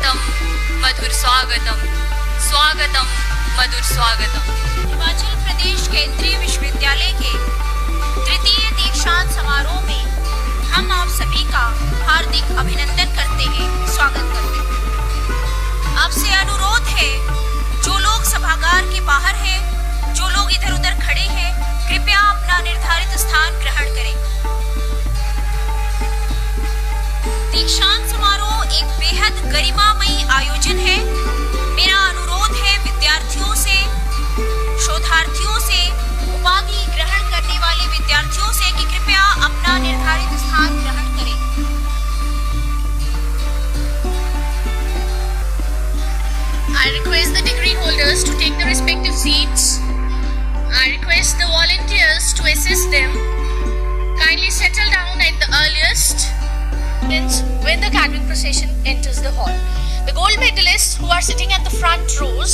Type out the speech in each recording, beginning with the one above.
स्वागतम मधुर स्वागतम, स्वागतम मधुर स्वागतम। हिमाचल प्रदेश केंद्रीय विश्वविद्यालय के तृतीय दीक्षांत समारोह में हम आप सभी का हार्दिक अभिनंदन करते हैं, स्वागत करते हैं। आपसे अनुरोध है, जो लोग सभागार के बाहर हैं, जो लोग इधर उधर खड़े हैं, कृपया अपना निर्धारित स्थान ग्रहण करें। दीक्षांत समारोह एक बेहद गरिमामयी आयोजन है। मेरा अनुरोध है विद्यार्थियों से, शोधार्थियों से, उपाधि ग्रहण करने वाले विद्यार्थियों से कि कृपया अपना निर्धारित स्थान ग्रहण करें। I request the degree holders to take the respective seats. I request the volunteers to assist them. Kindly settle down at the earliest when the academic procession enters the hall. The gold medalists who are sitting at the front rows,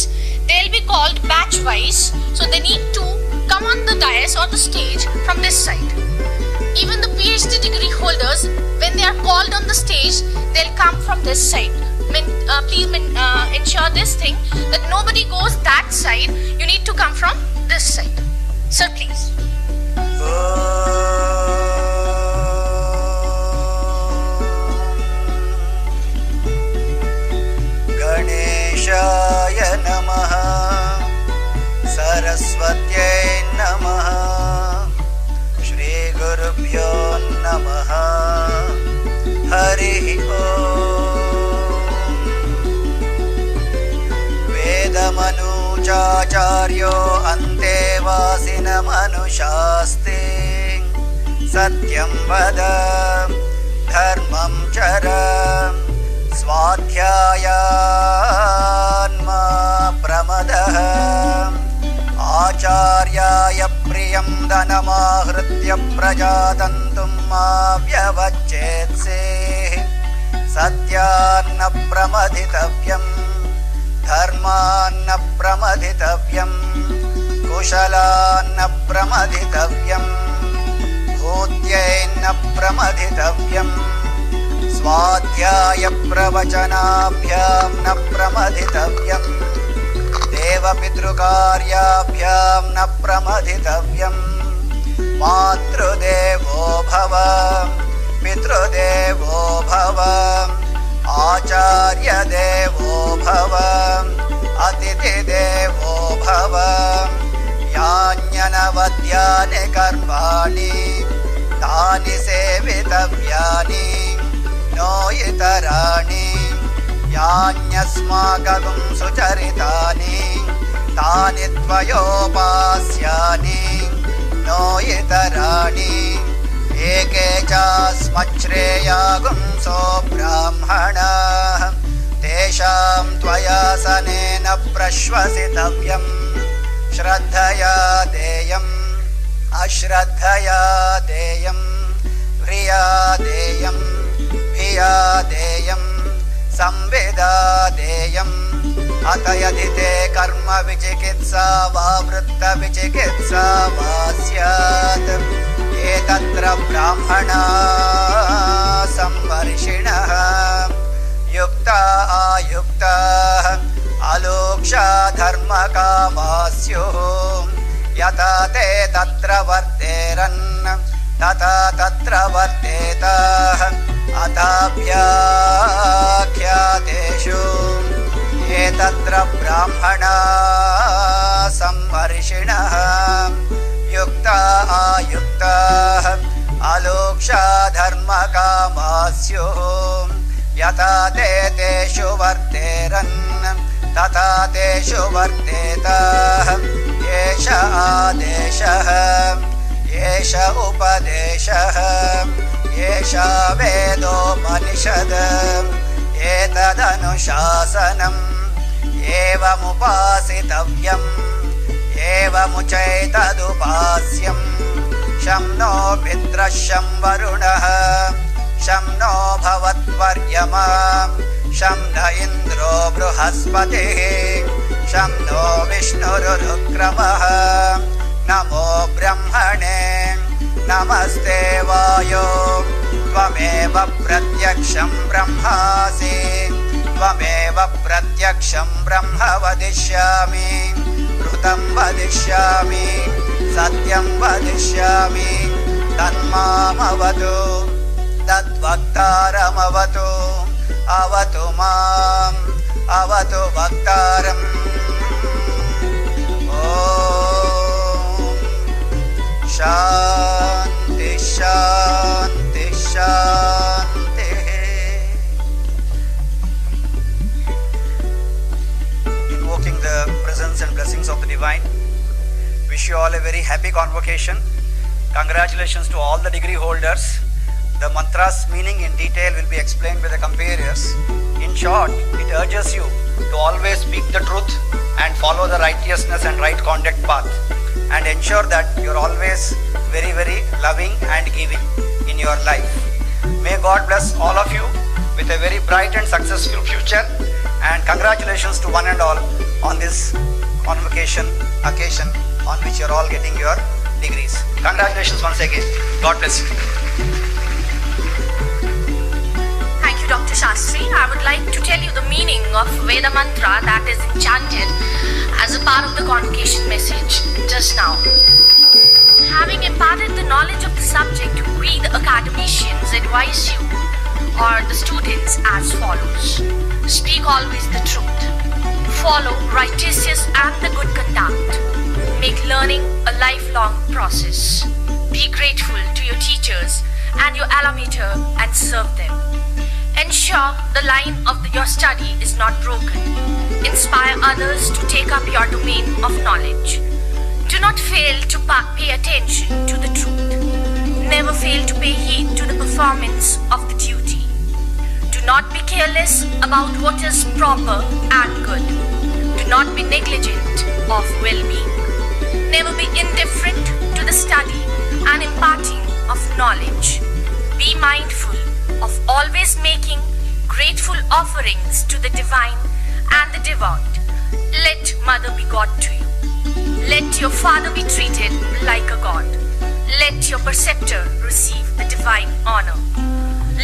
they'll be called batch wise, so they need to come on the dais or the stage from this side. Even the PhD degree holders, when they are called on the stage, they'll come from this side. Please ensure this thing that nobody goes that side. You need to come from this side. Sir, please. गणेशाय नमः, सरस्वत्यै नमः, श्रीगुरुभ्यो नमः। हरिः ओम्। वेदमनुजाचार्यो अन्तेवासिनमनुशास्ते, सत्यं वद धर्मं चर, स्वाध्यायान्मा प्रमदः। आचार्याय प्रियं धनमाहृत्य प्रजातन्तुं मा व्यवच्छेत्सेः। सत्यान्न प्रमथितव्यं, धर्मान्न प्रमथितव्यं, कुशलान्न प्रमथितव्यं, भूत्यैन्न प्रमथितव्यं, स्वाध्याय प्रवचनाभ्यां न प्रमथितव्यं, देवपितृकार्याभ्यां न प्रमथितव्यं। मातृदेवो भव, पितृदेवो भव, आचार्यदेवो भव, अतिथिदेवो भव। यान्यनवद्यानि कर्माणि तानि सेवितव्यानि, नो इतराणि। यान्यस्माकं सुचरितानि तानि त्वयोपास्यानि, नो इतराणि। एके चास्मच्छ्रेयागुंसो ब्राह्मणाः, तेषां त्वयासनेन प्रश्वसितव्यं। श्रद्धया देयम्, अश्रद्धया देयम्, ह्रिया देयम्, भिया देयम्, संविदा देयम्। अत यदि ते कर्म विचिकित्सा वा वृत्त विचिकित्सा वा स्यात्, एतत्र ब्राह्मणा संवर्षिणः, युक्ता आयुक्ताः, अलोक्षा धर्मकामा स्युः। यथा ते तत्र वर्तेरन्, तथा तत्र वर्तेताः। अथाभ्याख्यातेषु एतत्र ब्राह्मणा संवर्षिणः, युक्ता आयुक्ताः, अलोक्षा धर्मकामा स्युः। यथा ते तेषु वर्तेरन्, तथा तेषु वर्तेताः। एष आदेशः, एष उपदेशः, एषा वेदोपनिषद्, एतदनुशासनम्। एवमुपासितव्यम्, एवमुचैतदुपास्यम्। शं नो मित्रः शं वरुणः, शं नो भवत्वर्यमा, शं न इन्द्रो बृहस्पतिः, शं नो विष्णुरुक्रमः। नमो ब्रह्मणे नमस्ते वायो त्वमेव प्रत्यक्षं ब्रह्मासि त्वमेव प्रत्यक्षं ब्रह्म वदिष्यामि ऋतं वदिष्यामि सत्यं वदिष्यामि तन्मामवतु तद्वक्तारमवतु अवतु माम् अवतु वक्तारम् ॐ शान्ति शान्ति शान्तिः. Invoking the presence and blessings of the divine, wish you all a very happy convocation. Congratulations to all the degree holders. The mantra's meaning in detail will be explained by the comparers. In short, it urges you to always speak the truth and follow the righteousness and right conduct path, and ensure that you're always very, very loving and giving in your life. May God bless all of you with a very bright and successful future, and congratulations to one and all on this convocation occasion on which you're all getting your degrees. Congratulations once again. God bless you. Thank you, Dr. Shastri. I would like to tell you the meaning of Veda Mantra that is enchanted as a part of the convocation message just now. Having imparted the knowledge of the subject, we the academicians advise you or the students as follows. Speak always the truth. Follow righteousness and the good conduct. Make learning a lifelong process. Be grateful to your teachers and your alma mater and serve them. Ensure the line of your study is not broken. Inspire others to take up your domain of knowledge. Do not fail to pay attention to the truth. Never fail to pay heed to the performance of the duty. Do not be careless about what is proper and good. Do not be negligent of well-being. Never be indifferent to the study and imparting of knowledge. Be mindful of always making grateful offerings to the divine and the devout. Let mother be God to you. Let your father be treated like a god. Let your preceptor receive the divine honor.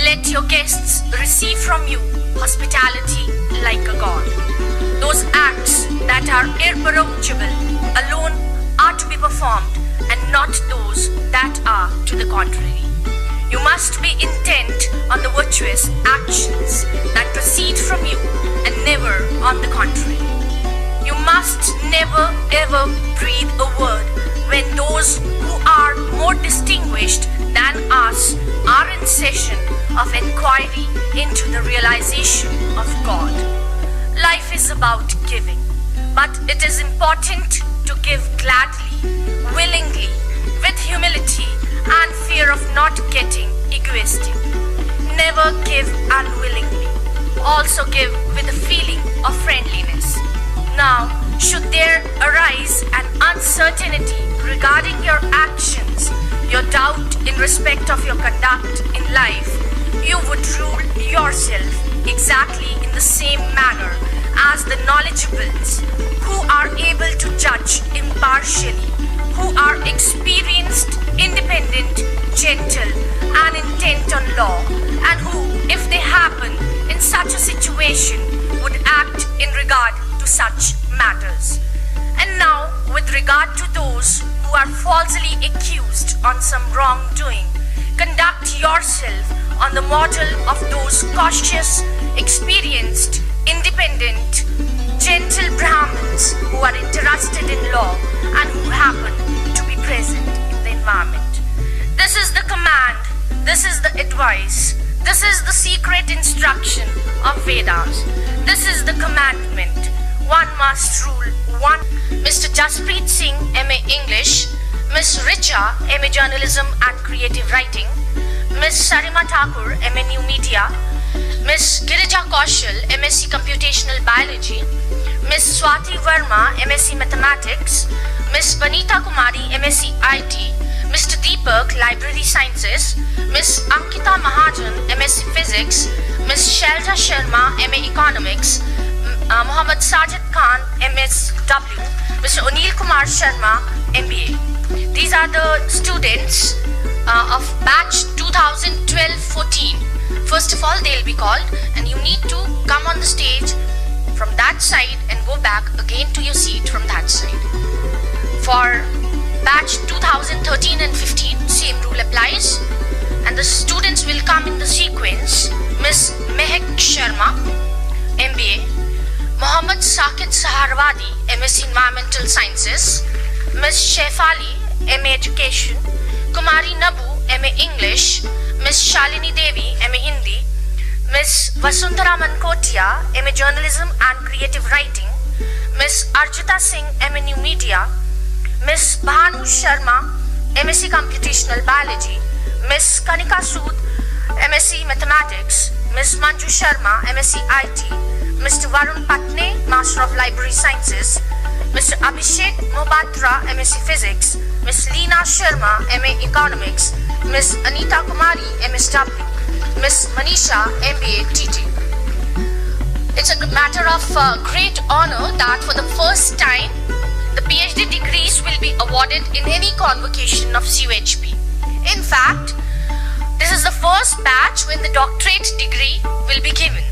Let your guests receive from you hospitality like a god. Those acts that are irreproachable alone are to be performed, and not those that are to the contrary. You must be intent on the virtuous actions that proceed from you, and never on the contrary. You must never ever breathe a word when those who are more distinguished than us are in session of inquiry into the realization of God. Life is about giving, but it is important to give gladly, willingly, with humility and fear of not getting egoistic. Never give unwillingly. Also give with a feeling of friendliness. Now, should there arise an uncertainty regarding your actions, your doubt in respect of your conduct in life, you would rule yourself exactly in the same manner as the knowledgeables who are able to judge impartially, who are experienced, independent, gentle, and intent on law, and who, if they happen in such a situation, would act in regard to such matters. And now, with regard to those who are falsely accused on some wrongdoing, conduct yourself on the model of those cautious, experienced, independent, gentle Brahmins who are interested in law and who happen to be present in the environment. This is the command, this is the advice, this is the secret instruction of Vedas. This is the commandment. One must rule one. Mr. Jaspreet Singh, MA English, Miss Richa, MA Journalism and Creative Writing, Miss Sarima Thakur, MA New Media, Miss Girija Kaushal, MSc Computational Biology, Miss Swati Verma, MSc Mathematics, Miss Vanita Kumari, MSc IT, Mr. Deepak, Library Sciences, Miss Ankita Mahajan, MSc Physics, Miss Shelja Sharma, MA Economics, Muhammad Sajid Khan, MSW, Mr. Anil Kumar Sharma, MBA. These are the students of batch 2012-14 First of all, they'll be called and you need to come on the stage from that side and go back again to your seat from that side. For batch 2013 and 15, same rule applies, and the students will come in the sequence: Miss Mehak Sharma, MBA, Mohammad Saqib Saharwadi, MSc Environmental Sciences, Miss Shefali, MA Education, Kumari Nabu, MA English, Miss Shalini Devi, MA Hindi, Miss Vasundhara Mankotia, MA Journalism and Creative Writing, Miss Archita Singh, MA New Media, Miss Bhanu Sharma, MSc Computational Biology, Miss Kanika Sood, MSc Mathematics, Miss Manju Sharma, MSc IT, Mr. Varun Patne, Master of Library Sciences, Mr. Abhishek Mohapatra, MSc Physics, Miss Leena Sharma, MA Economics, Miss Anita Kumari, MSW, Miss Manisha, MBA TT. It's a matter of great honor that for the first time the PhD degrees will be awarded in any convocation of CUHP. In fact, this is the first batch when the doctorate degree will be given.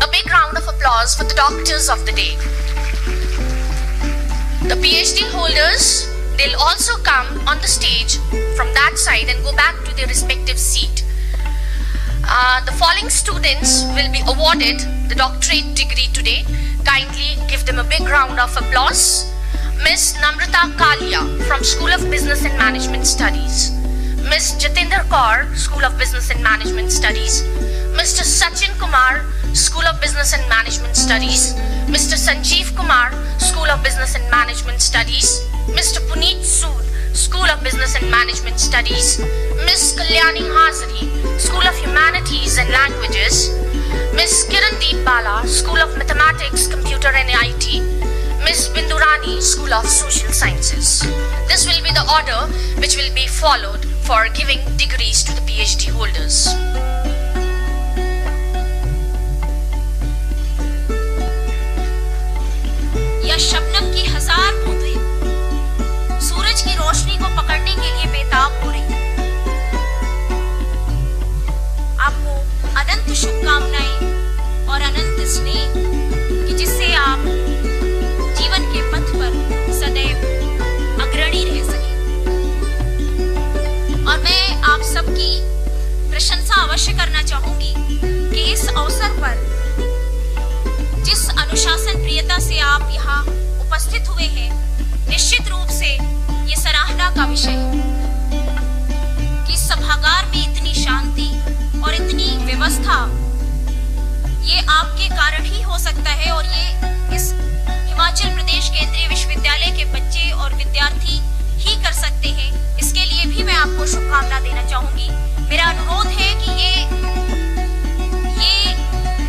A big round of applause for the doctors of the day. The PhD holders, they'll also come on the stage from that side and go back to their respective seat. The following students will be awarded the doctorate degree today. Kindly give them a big round of applause. Miss Namrata Kalia from School of Business and Management Studies, Miss Jatinder Kaur, School of Business and Management Studies, Mr. Sachin Kumar, School of Business and Management Studies, Mr. Sanjeev Kumar, School of Business and Management Studies, Mr. Puneet Sood, School of Business and Management Studies, Miss Kalyani Hazari, School of Humanities and Languages, Miss Kirandeep Bala, School of Mathematics, Computer and IT, Miss Bindurani, School of Social Sciences. This will be the order which will be followed for giving degrees to the PhD holders. या शबनम की हजार बूंदें सूरज की रोशनी को पकड़ने के लिए बेताब हो रही हैं। आपको अनंत शुभकामनाएं और अनंत स्नेह कि जिससे आप जीवन के पथ पर सदैव अग्रणी रह सकें। और मैं आप सबकी प्रशंसा अवश्य करना चाहूंगी कि इस अवसर पर जिस अनुशासन प्रियता से आप यहाँ उपस्थित हुए हैं, निश्चित रूप से ये सराहना का विषय है कि सभागार में इतनी शांति और इतनी व्यवस्था ये आपके कारण ही हो सकता है और ये इस हिमाचल प्रदेश केंद्रीय विश्वविद्यालय के बच्चे और विद्यार्थी ही कर सकते हैं। इसके लिए भी मैं आपको शुभकामना देना चाहूंगी। मेरा अनुरोध है कि ये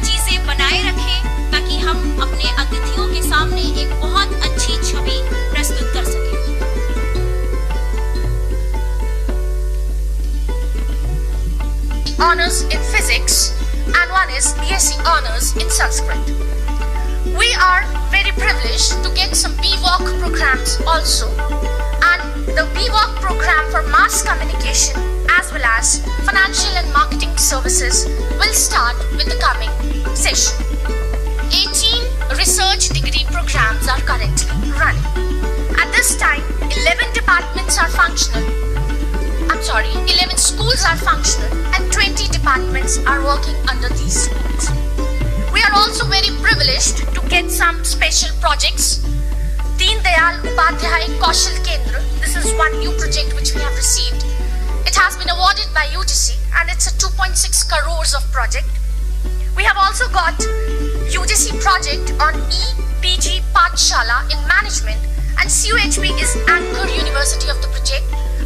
चीजें बनाए रखें ताकि हम अपने अतिथियों के सामने एक बहुत अच्छी छवि प्रस्तुत कर सकें। Honors in Physics and one is BSc Honors in Sanskrit. We are very privileged to get some BVOC programs also, and the BVOC program for Mass Communication as well as Financial and Marketing Services will start with the coming session. 18 research degree programs are currently running. At this time, 11 departments are functional. 11 schools are functional and 20 departments are working under these schools. We are also very privileged to get some special projects. Deen Dayal Upadhyay Kaushal Kendra, this is one new project which we have received. It has been awarded by UGC and it's a 2.6 crores of project. We have also got UGC project on EPG Pathshala in management and CUHP is anchor university of the project.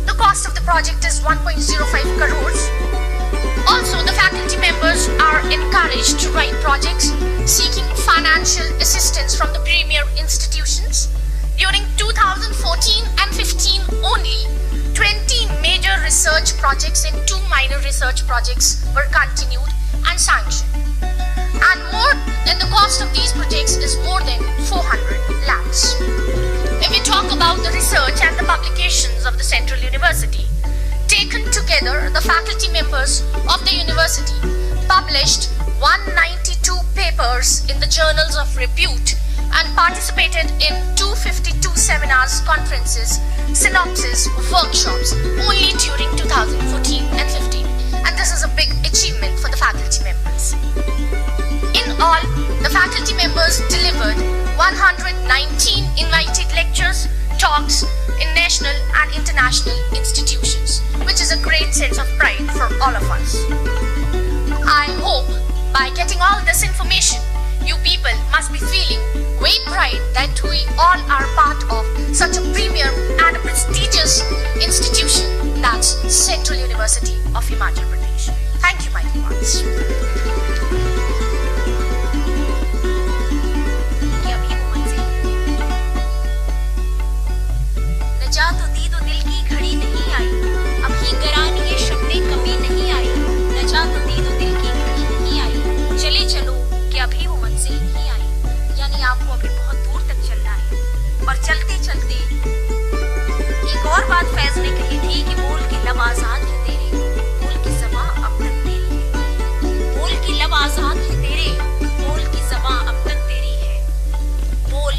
The cost of the project is 1.05 crores. Also, the faculty members are encouraged to write projects seeking financial assistance from the premier institutions. During 2014 and 15 only, 20 major research projects and 2 minor research projects were continued and sanctioned. And the cost of these projects is more than 400 lakhs. If we talk about the research and the publications of the Central University, taken together, the faculty members of the university, published 192 papers in the journals of repute, and participated in 252 seminars, conferences, synopsis, workshops only during 2014 and 15. And this is a big achievement for the faculty members. In all, the faculty members delivered 119 invited lectures, talks in national and international institutions, which is a great sense of pride for all of us. I hope by getting all this information, you people must be feeling great pride that we all are part of such a premier and a prestigious institution, that's Central University of Himachal Pradesh. Thank you, my dear ones. नजा तो दी तो दिल की घड़ी नहीं आई, अभी गरानी ये शब्दें कमी नहीं आई। नजा तो दी तो दिल की घड़ी नहीं आई, चले चलो कि अभी वो मंजिल नहीं आई। यानी आपको अभी बहुत दूर तक चलना है। और चलते चलते एक और बात फैज ने कही थी कि बोल के लब आजाद है तेरे, बोल की ज़बां अब तक तेरी है। बोल की लब आजाद है तेरे, बोल की ज़बां अब तक तेरी है। बोल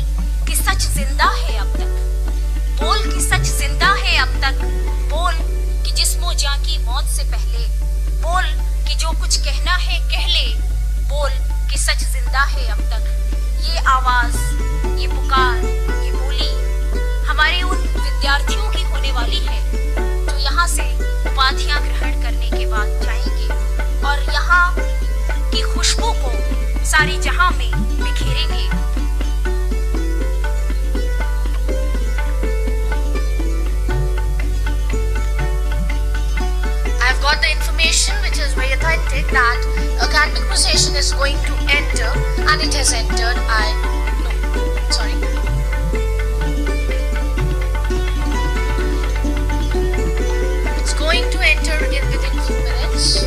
कि सच जिंदा है अब तक, बोल कि सच जिंदा है अब तक। बोल कि जिस्मो जां की मौत से पहले, बोल कि जो कुछ कहना है कह ले। बोल कि सच जिंदा है अब तक। ये आवाज, ये पुकार, ये बोली हमारे उन विद्यार्थियों की होने वाली है जो यहाँ से उपाधियां ग्रहण करने के बाद जाएंगे और यहाँ की खुशबू को सारी जहां में बिखेरेंगे। Got the information which is very authentic that academic procession is going to enter, and it has entered. It's going to enter within few minutes.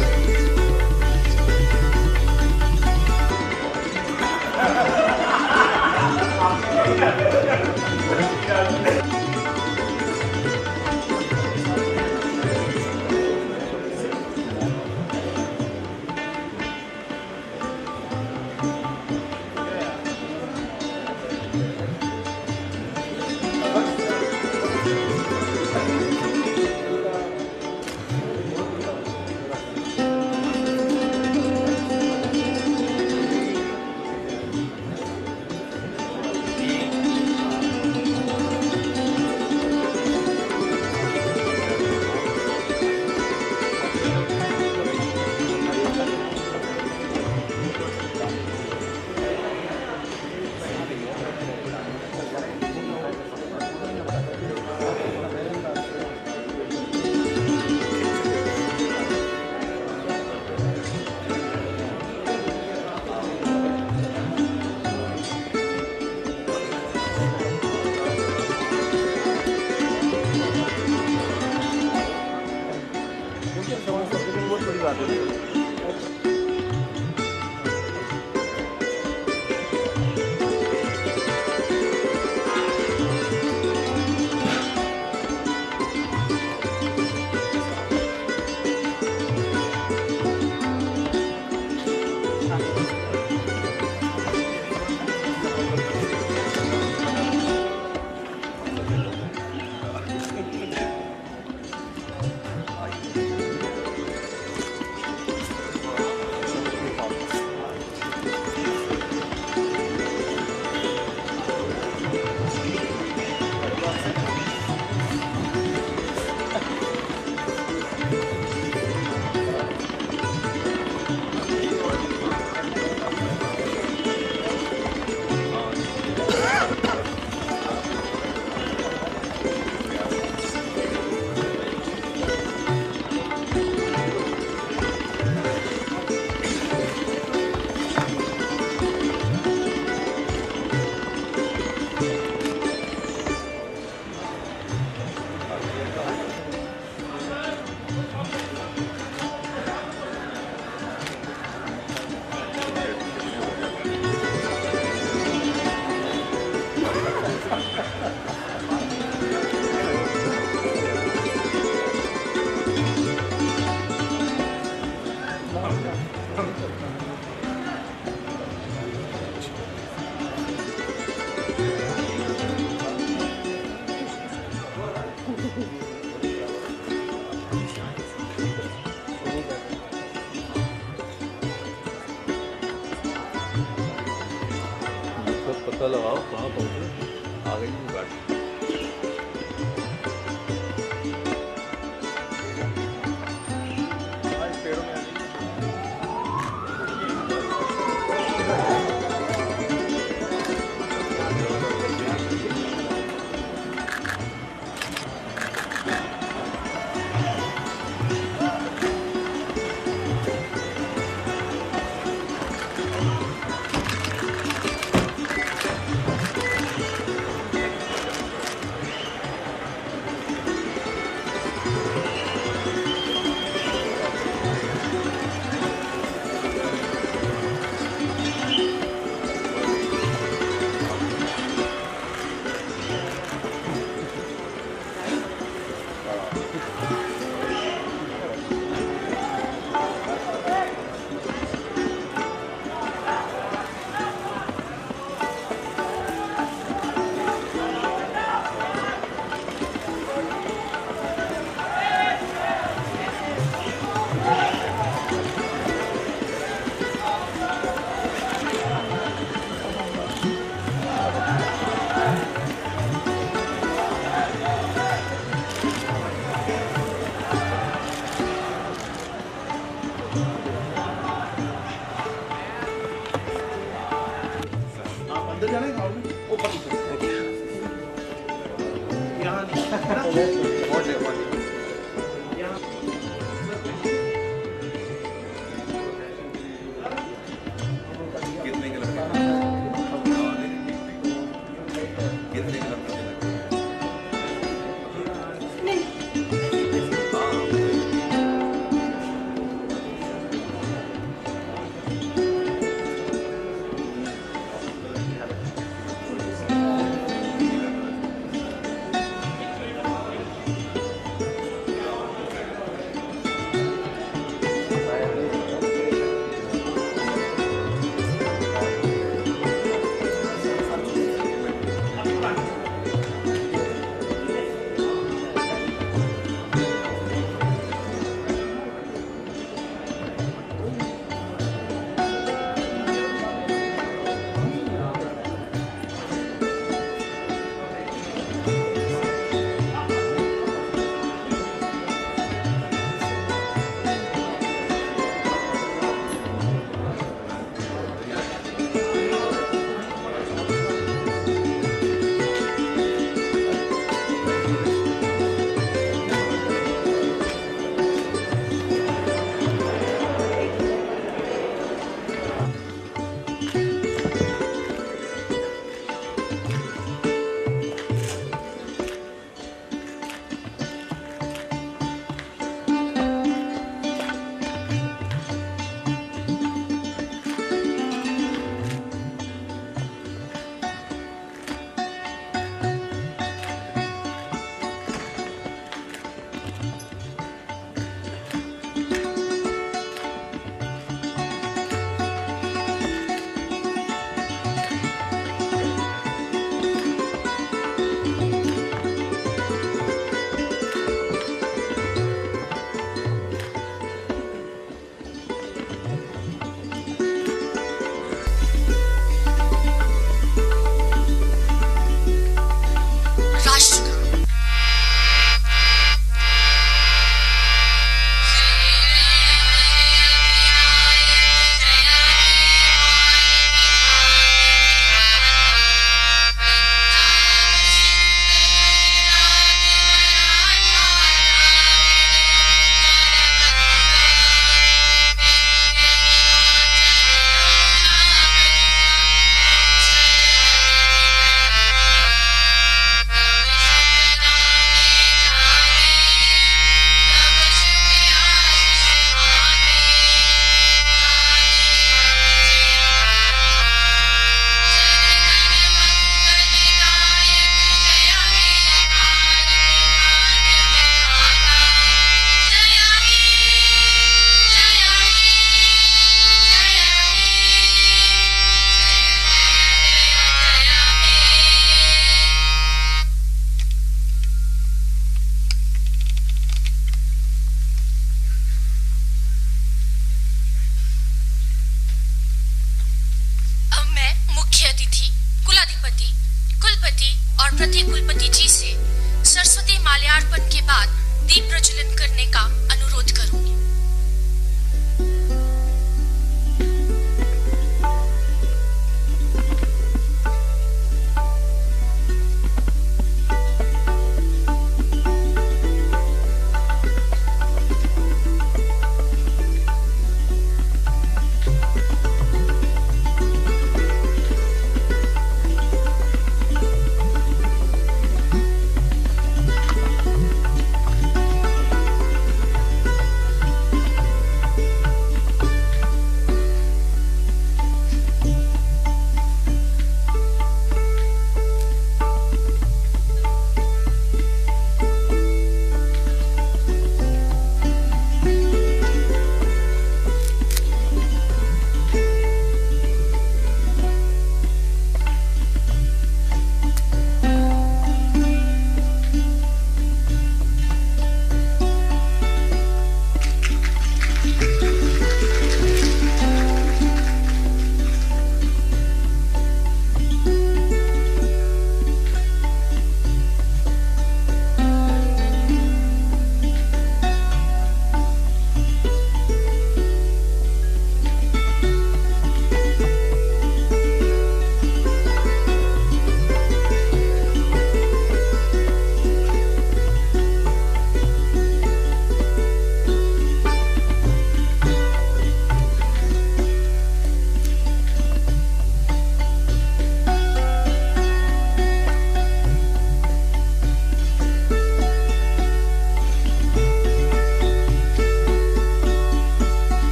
पता लगाओ कहाँ पहुँचे, आ गई नहीं गाड़ी।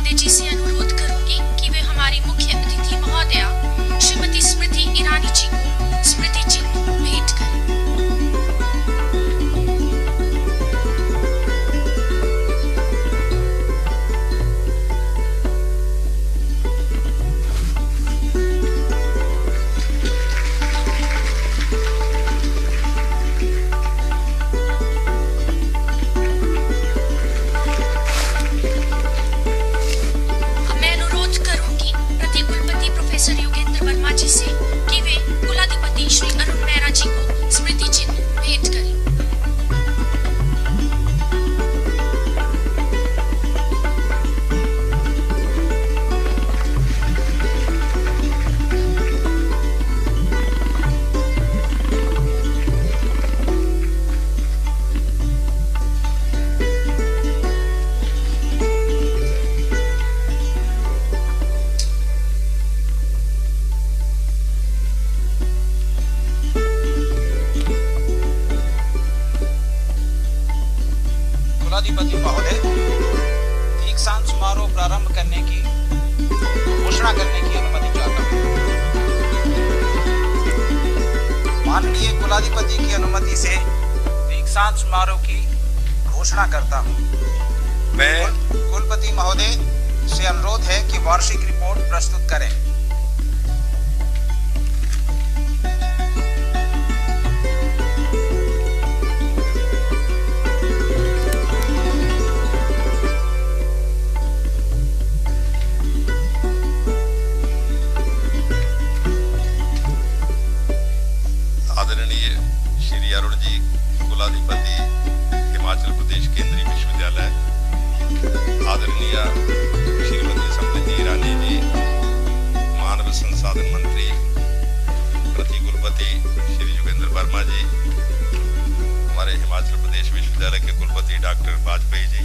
महोदय जी से अनुरोध करूंगी कि वे हमारी मुख्य अतिथि महोदया श्रीमती स्मृति ईरानी जी को स्मृति चिन्ह भेंट करें। प्रोफेसर योगेंद्र वर्मा जी से कि वे कुलाधिपति श्री अरुण मेहरा जी को स्मृति चिन्ह भेंट करें। कुलाधिपति महोदय, दीक्षांत समारोह प्रारंभ करने की घोषणा करने की अनुमति चाहता हूँ। माननीय कुलाधिपति की अनुमति से दीक्षांत समारोह की घोषणा करता हूँ। मैं कुलपति महोदय से अनुरोध है कि वार्षिक रिपोर्ट प्रस्तुत करें। आदरणीय श्री अरुण जी, कुलाधिपति हिमाचल प्रदेश केंद्रीय विश्वविद्यालय, आदरणीय श्रीमती स्मृति ईरानी जी, मानव संसाधन मंत्री, प्रतिकुलपति श्री योगेंद्र वर्मा जी, हमारे हिमाचल प्रदेश विश्वविद्यालय के कुलपति डॉक्टर वाजपेयी जी,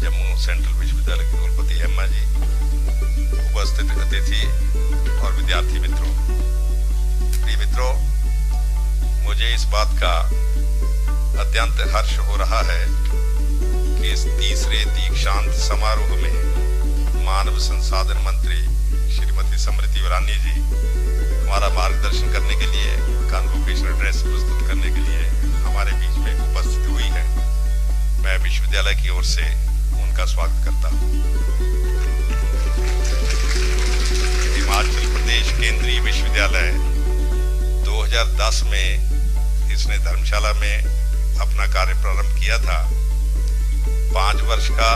जम्मू सेंट्रल विश्वविद्यालय के कुलपति हेमा जी, उपस्थित अतिथि और विद्यार्थी मित्रों, प्रिय मित्रों, मुझे इस बात का अत्यंत हर्ष हो रहा है कि इस तीसरे दीक्षांत समारोह में मानव संसाधन मंत्री श्रीमती स्मृति ईरानी जी हमारा मार्गदर्शन करने के लिए, कॉन्वोकेशन एड्रेस प्रस्तुत करने के लिए हमारे बीच में उपस्थित हुई है। मैं विश्वविद्यालय की ओर से उनका स्वागत करता हूँ। हिमाचल प्रदेश केंद्रीय विश्वविद्यालय 2010 में इसने धर्मशाला में अपना कार्य प्रारंभ किया था। 5 वर्ष का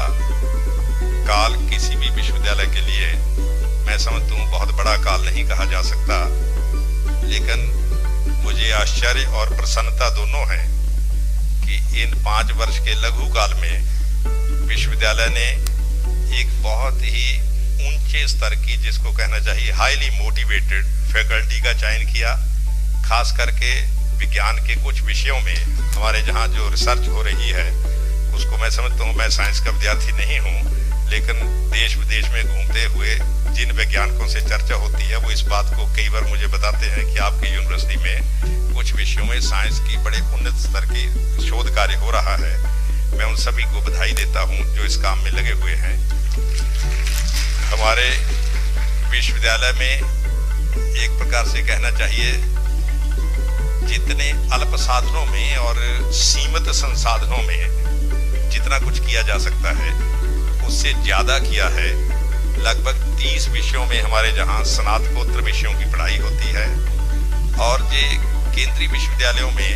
काल किसी भी विश्वविद्यालय के लिए मैं समझता हूँ बहुत बड़ा काल नहीं कहा जा सकता, लेकिन मुझे आश्चर्य और प्रसन्नता दोनों है कि इन 5 वर्ष के लघु काल में विश्वविद्यालय ने एक बहुत ही ऊंचे स्तर की, जिसको कहना चाहिए हाईली मोटिवेटेड फैकल्टी का चयन किया। खास करके विज्ञान के कुछ विषयों में हमारे जहाँ जो रिसर्च हो रही है उसको मैं समझता हूँ, मैं साइंस का विद्यार्थी नहीं हूँ, लेकिन देश विदेश में घूमते हुए जिन वैज्ञानिकों से चर्चा होती है वो इस बात को कई बार मुझे बताते हैं कि आपकी यूनिवर्सिटी में कुछ विषयों में साइंस की बड़े उन्नत स्तर की शोध कार्य हो रहा है। मैं उन सभी को बधाई देता हूँ जो इस काम में लगे हुए हैं। हमारे विश्वविद्यालय में एक प्रकार से कहना चाहिए जितने अल्प साधनों में और सीमित संसाधनों में जितना कुछ किया जा सकता है उससे ज्यादा किया है। लगभग 30 विषयों में हमारे जहां स्नातकोत्तर विषयों की पढ़ाई होती है और ये केंद्रीय विश्वविद्यालयों में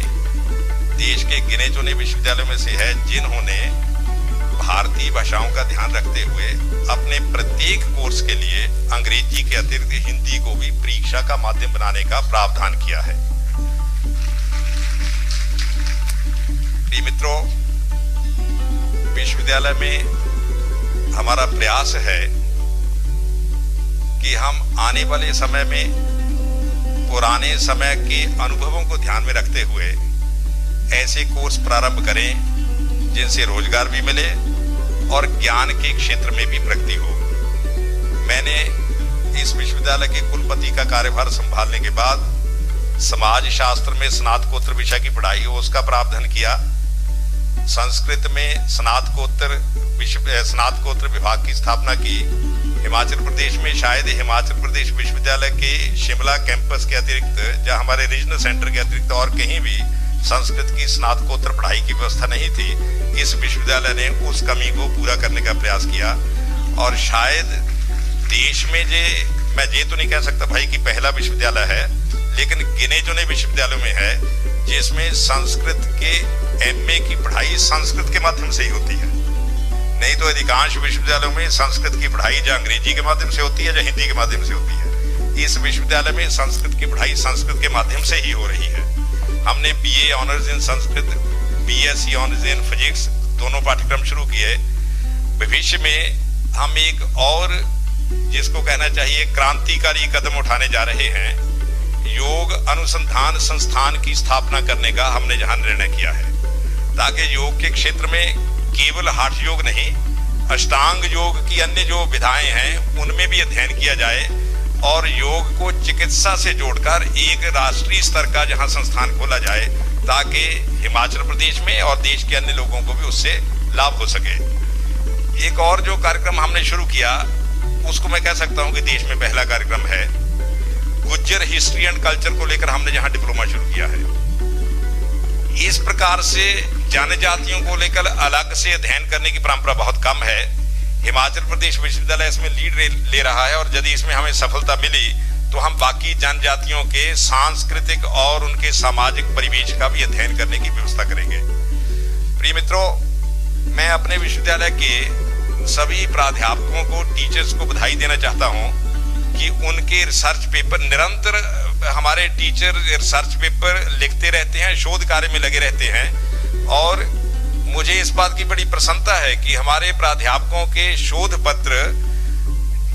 देश के गिने चुने विश्वविद्यालयों में से है जिन्होंने भारतीय भाषाओं का ध्यान रखते हुए अपने प्रत्येक कोर्स के लिए अंग्रेजी के अतिरिक्त हिंदी को भी परीक्षा का माध्यम बनाने का प्रावधान किया है। प्रिय मित्रों, विश्वविद्यालय में हमारा प्रयास है कि हम आने वाले समय में पुराने समय के अनुभवों को ध्यान में रखते हुए ऐसे कोर्स प्रारंभ करें जिनसे रोजगार भी मिले और ज्ञान के क्षेत्र में भी प्रगति हो। मैंने इस विश्वविद्यालय के कुलपति का कार्यभार संभालने के बाद समाज शास्त्र में स्नातकोत्तर विषय की पढ़ाई हो उसका प्रावधान किया। संस्कृत में स्नातकोत्तर विभाग की स्थापना की। हिमाचल प्रदेश में शायद हिमाचल प्रदेश विश्वविद्यालय के शिमला कैंपस के अतिरिक्त, जहां हमारे रीजनल सेंटर के अतिरिक्त और कहीं भी संस्कृत की स्नातकोत्तर पढ़ाई की व्यवस्था नहीं थी। इस विश्वविद्यालय ने उस कमी को पूरा करने का प्रयास किया और शायद देश में मैं ये तो नहीं कह सकता भाई कि पहला विश्वविद्यालय है, लेकिन गिने चुने विश्वविद्यालयों में है जिसमें संस्कृत के MA की पढ़ाई संस्कृत के माध्यम से ही होती है। नहीं तो अधिकांश विश्वविद्यालयों में संस्कृत की पढ़ाई या अंग्रेजी के माध्यम से होती है या हिंदी के माध्यम से होती है। इस विश्वविद्यालय में संस्कृत की पढ़ाई संस्कृत के माध्यम से ही हो रही है। हमने BA honours in Sanskrit, BSc honours in physics दोनों पाठ्यक्रम शुरू किए। भविष्य में हम एक और जिसको कहना चाहिए क्रांतिकारी कदम उठाने जा रहे हैं, योग अनुसंधान संस्थान की स्थापना करने का हमने जहां निर्णय किया है, ताकि योग के क्षेत्र में केवल हठ योग नहीं, अष्टांग योग की अन्य जो विधाएं हैं उनमें भी अध्ययन किया जाए और योग को चिकित्सा से जोड़कर एक राष्ट्रीय स्तर का जहां संस्थान खोला जाए, ताकि हिमाचल प्रदेश में और देश के अन्य लोगों को भी उससे लाभ हो सके। एक और जो कार्यक्रम हमने शुरू किया उसको मैं कह सकता हूं कि देश में पहला कार्यक्रम है। गुज्जर हिस्ट्री एंड कल्चर को लेकर हमने जहां डिप्लोमा शुरू किया है। इस प्रकार से जनजातियों को लेकर अलग से अध्ययन करने की परंपरा बहुत कम है। हिमाचल प्रदेश विश्वविद्यालय इसमें लीड ले रहा है और यदि इसमें हमें सफलता मिली तो हम बाकी जनजातियों के सांस्कृतिक और उनके सामाजिक परिवेश का भी अध्ययन करने की व्यवस्था करेंगे। प्रिय मित्रों, मैं अपने विश्वविद्यालय के सभी प्राध्यापकों को, टीचर्स को बधाई देना चाहता हूं कि उनके रिसर्च पेपर निरंतर, हमारे टीचर रिसर्च पेपर लिखते रहते हैं, शोध कार्य में लगे रहते हैं और मुझे इस बात की बड़ी प्रसन्नता है कि हमारे प्राध्यापकों के शोध पत्र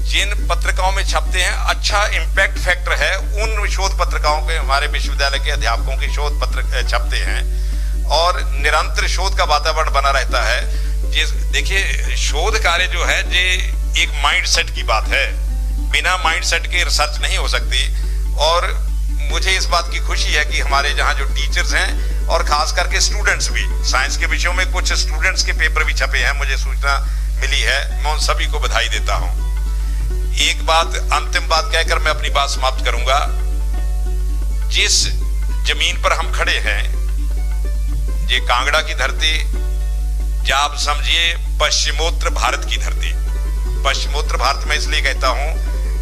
जिन पत्रिकाओं में छपते हैं, अच्छा इम्पैक्ट फैक्टर है उन शोध पत्रिकाओं के हमारे विश्वविद्यालय के अध्यापकों के शोध पत्र छपते हैं और निरंतर शोध का वातावरण बना रहता है। देखिए, शोध कार्य जो है ये एक माइंडसेट की बात है, बिना माइंडसेट के रिसर्च नहीं हो सकती और मुझे इस बात की खुशी है कि हमारे जहाँ जो टीचर्स हैं और खास करके स्टूडेंट्स भी, साइंस के विषयों में कुछ स्टूडेंट्स के पेपर भी छपे हैं, मुझे सूचना मिली है, मैं उन सभी को बधाई देता हूँ। एक बात, अंतिम बात कहकर मैं अपनी बात समाप्त करूंगा। जिस जमीन पर हम खड़े हैं, ये कांगड़ा की धरती, या आप समझिए पश्चिमोत्तर भारत की धरती। पश्चिमोत्तर भारत में इसलिए कहता हूं,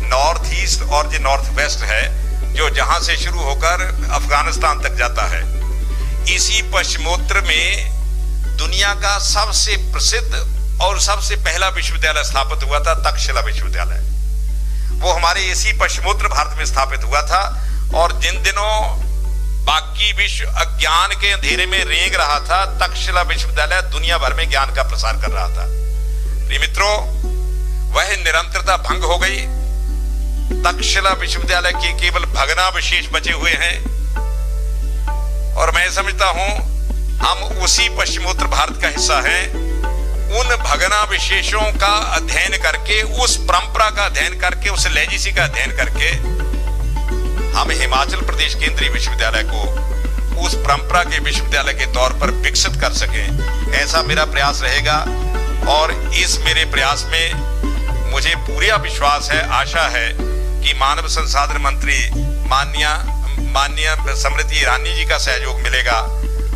नॉर्थ ईस्ट और जो नॉर्थ वेस्ट है, जो जहां से शुरू होकर अफगानिस्तान तक जाता है, इसी पश्चिमोत्तर में दुनिया का सबसे प्रसिद्ध और सबसे पहला विश्वविद्यालय स्थापित हुआ था, तक्षशिला विश्वविद्यालय। वो हमारे इसी पश्चिमोत्तर भारत में स्थापित हुआ था और जिन दिनों बाकी विश्व अज्ञान के अंधेरे में रेंग रहा था, तक्षशिला विश्वविद्यालय दुनिया भर में ज्ञान का प्रसार कर रहा था। प्रिय मित्रों, वह निरंतरता भंग हो गई। तक्षशिला विश्वविद्यालय के केवल भग्नावशेष बचे हुए हैं और मैं समझता हूं हम उसी पश्चिमोत्तर भारत का हिस्सा हैं। उन भग्नावशेषों का अध्ययन करके, उस परंपरा का अध्ययन करके, उस लेगेसी का अध्ययन करके हम हिमाचल प्रदेश केंद्रीय विश्वविद्यालय को उस परंपरा के विश्वविद्यालय के तौर पर विकसित कर सकें, ऐसा मेरा प्रयास रहेगा। और इस मेरे प्रयास में मुझे पूरा विश्वास है, आशा है कि मानव संसाधन मंत्री माननीय स्मृति ईरानी जी का सहयोग मिलेगा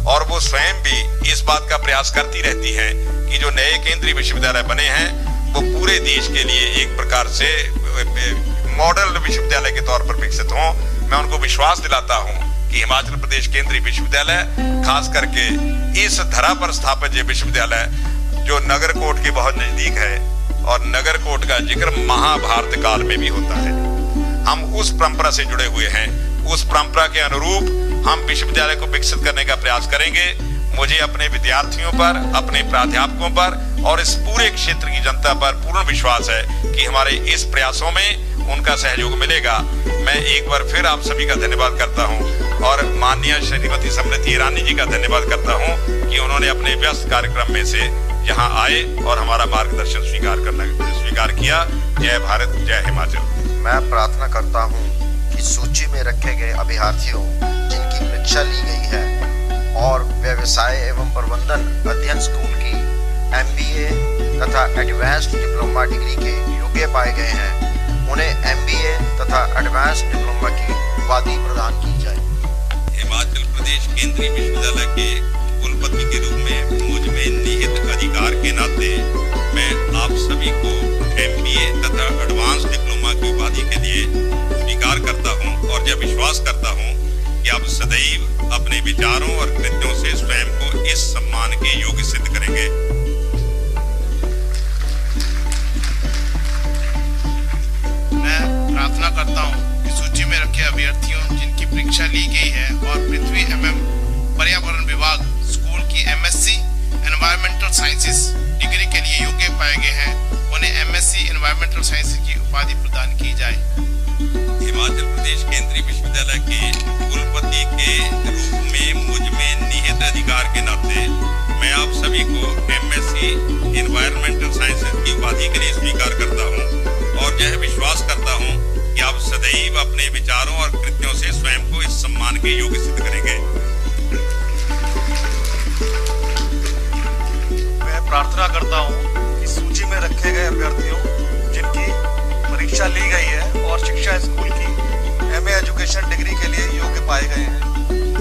और वो स्वयं भी इस बात का प्रयास करती रहती हैं कि जो नए केंद्रीय विश्वविद्यालय बने हैं वो पूरे देश के लिए एक प्रकार से मॉडल विश्वविद्यालय के तौर पर विकसित हों। मैं उनको विश्वास दिलाता हूं कि हिमाचल प्रदेश केंद्रीय विश्वविद्यालय, खास करके इस धरा पर स्थापित ये विश्वविद्यालय जो नगरकोट के बहुत नजदीक है, और नगरकोट का जिक्र महाभारत काल में भी होता है, हम उस परंपरा से जुड़े हुए हैं। उस परंपरा के अनुरूप हम विश्वविद्यालय को विकसित करने का प्रयास करेंगे। मुझे अपने विद्यार्थियों पर, अपने प्राध्यापकों पर और इस पूरे क्षेत्र की जनता पर पूर्ण विश्वास है कि हमारे इस प्रयासों में उनका सहयोग मिलेगा। मैं एक बार फिर आप सभी का धन्यवाद करता हूं और माननीय श्रीमती स्मृति ईरानी जी का धन्यवाद करता हूं कि उन्होंने अपने व्यस्त कार्यक्रम में से यहाँ आए और हमारा मार्गदर्शन स्वीकार किया। जय भारत, जय हिमाचल। मैं प्रार्थना करता हूँ कि सूची में रखे गए अभ्यर्थियों जिनकी परीक्षा ली गई है और व्यवसाय एवं प्रबंधन अध्ययन स्कूल की MBA तथा एडवांस्ड डिप्लोमा डिग्री के योग्य पाए गए हैं, उन्हें MBA तथा एडवांस्ड डिप्लोमा की उपाधि प्रदान की जाए। हिमाचल प्रदेश केंद्रीय विश्वविद्यालय के कुलपति के रूप में मुझ में निहित अधिकार के नाते मैं आप सभी को MBA तथा एडवांस डिप्लोमा की उपाधि के लिए स्वीकार करता हूं और यह विश्वास करता हूं कि आप सदैव अपने विचारों और कृत्यों से स्वयं को इस सम्मान के योग्य सिद्ध करेंगे। मैं प्रार्थना करता हूं कि सूची में रखे अभ्यर्थियों जिनकी परीक्षा ली गई है और पृथ्वी एवं पर्यावरण विभाग स्कूल की MSc एनवायरमेंटल साइंसेस डिग्री के लिए योग्य पाए गए हैं, उन्हें MSc एनवायरमेंटल साइंसेस की उपाधि प्रदान की जाए। हिमाचल प्रदेश केंद्रीय विश्वविद्यालय के कुलपति के रूप में मुझ में निहित अधिकार के नाते मैं आप सभी को MSc एनवायरमेंटल साइंसेस की उपाधि के लिए स्वीकार करता हूं और यह विश्वास करता हूं कि आप सदैव अपने विचारों और कृत्यों से स्वयं को इस सम्मान के योग्य सिद्ध करेंगे। मैं प्रार्थना करता हूं कि सूची में रखे गए अभ्यर्थियों जिनकी परीक्षा ली गई है और शिक्षा स्कूल की MA एजुकेशन डिग्री के लिए योग्य पाए गए हैं,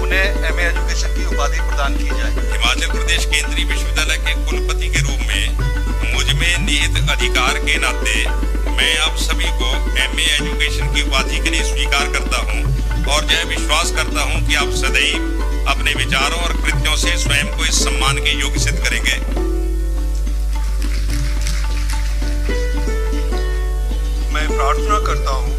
उन्हें MA एजुकेशन की उपाधि प्रदान की जाए। हिमाचल प्रदेश केंद्रीय विश्वविद्यालय के कुलपति के रूप में मुझ में निहित अधिकार के नाते मैं आप सभी को MA एजुकेशन की उपाधि के लिए स्वीकार करता हूं और यह विश्वास करता हूं कि आप सदैव अपने विचारों और कृत्यों से स्वयं को इस सम्मान के योग्य सिद्ध करेंगे। मैं प्रार्थना करता हूं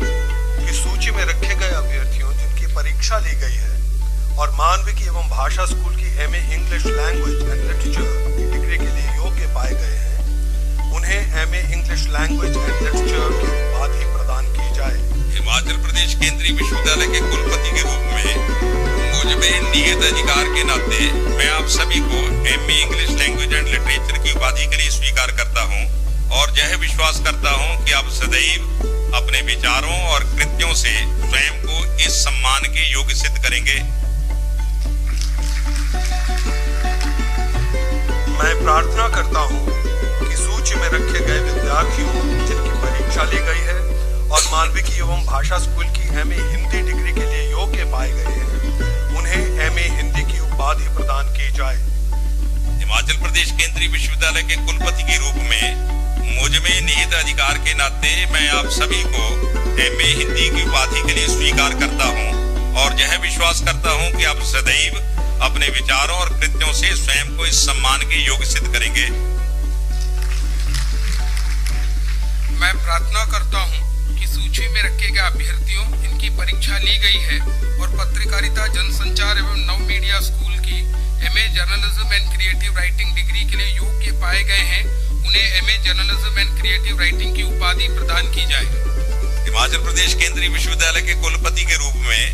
कि सूची में रखे गए अभ्यर्थियों जिनकी परीक्षा ली गई है और मानविकी एवं भाषा स्कूल की MA English language and literature की डिग्री के लिए योग्य पाए गए हैं, उन्हें MA English language and literature की उपाधि प्रदान की जाए। हिमाचल प्रदेश केंद्रीय विश्वविद्यालय के कुलपति के रूप में मुझ में निहित अधिकार के नाते मैं आप सभी को MA English language and literature की उपाधि के लिए स्वीकार करता हूं और यह विश्वास करता हूं कि आप सदैव अपने विचारों और कृत्यों से स्वयं को इस सम्मान के योग्य सिद्ध करेंगे। मैं प्रार्थना करता हूं कि सूची में रखे गए विद्यार्थियों जिनकी परीक्षा ली गई है और मानविकी एवं भाषा स्कूल की MA हिंदी डिग्री के लिए योग्य पाए गए हैं, उन्हें MA हिंदी की उपाधि प्रदान की जाए। हिमाचल प्रदेश केंद्रीय विश्वविद्यालय के कुलपति के रूप में मुझ में निहित अधिकार के नाते मैं आप सभी को MA हिंदी की उपाधि के लिए स्वीकार करता हूं और यह विश्वास करता हूं कि आप सदैव अपने विचारों और कृत्यों से स्वयं को इस सम्मान के योग्य सिद्ध करेंगे। मैं प्रार्थना करता हूं कि सूची में रखे गए अभ्यर्थियों जिनकी परीक्षा ली गई है और पत्रकारिता जनसंचार एवं नव मीडिया स्कूल की MA journalism and creative writing degree के लिए योग्य पाए गए हैं, उन्हें MA journalism and creative writing की उपाधि प्रदान की जाए। हिमाचल प्रदेश केंद्रीय विश्वविद्यालय के कुलपति के रूप में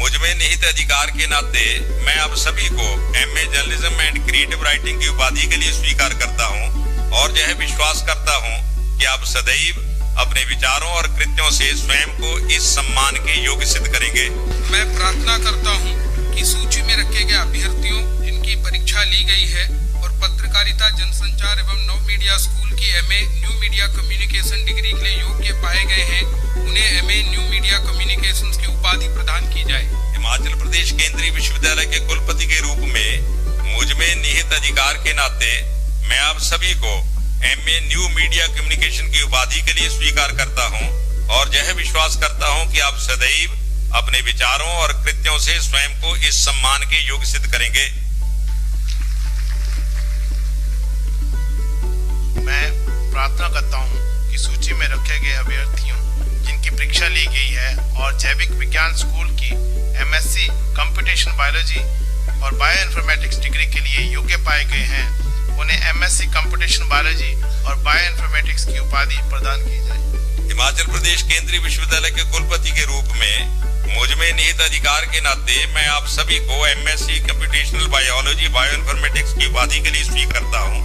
मुझ में निहित अधिकार के नाते मैं आप सभी को MA journalism and creative writing की उपाधि के लिए स्वीकार करता हूं और यह विश्वास करता हूं कि आप सदैव अपने विचारों और कृत्यों से स्वयं को इस सम्मान के योग्य सिद्ध करेंगे। मैं प्रार्थना करता हूं कि सूची में रखे गए अभ्यर्थियों जिनकी परीक्षा ली गई है और पत्रकारिता जनसंचार एवं नव मीडिया स्कूल की MA new media communication degree के लिए योग्य पाए गए हैं, उन्हें MA न्यू मीडिया कम्युनिकेशंस की उपाधि प्रदान की जाए। हिमाचल प्रदेश केंद्रीय विश्वविद्यालय के कुलपति के रूप में मुझ में निहित अधिकार के नाते मैं आप सभी को MA न्यू मीडिया कम्युनिकेशन की उपाधि के लिए स्वीकार करता हूं और यह विश्वास करता हूं कि आप सदैव अपने विचारों और कृत्यों से स्वयं को इस सम्मान के योग्य सिद्ध करेंगे। मैं प्रार्थना करता हूं कि सूची में रखे गए अभ्यर्थियों जिनकी परीक्षा ली गई है और जैविक विज्ञान स्कूल की MSc कंप्यूटेशन बायोलॉजी और बायोइन्फॉर्मेटिक्स डिग्री के लिए योग्य पाए गए हैं, उन्हें MSc कंप्यूटेशन बायोलॉजी और बायोइन्फॉर्मेटिक्स की उपाधि प्रदान की जाए। हिमाचल प्रदेश केंद्रीय विश्वविद्यालय के कुलपति के रूप में मुझ में निहित अधिकार के नाते मैं आप सभी को MSc कंप्यूटेशनल बायोलॉजी बायोइन्फॉर्मेटिक्स की उपाधि के लिए स्वीकार करता हूं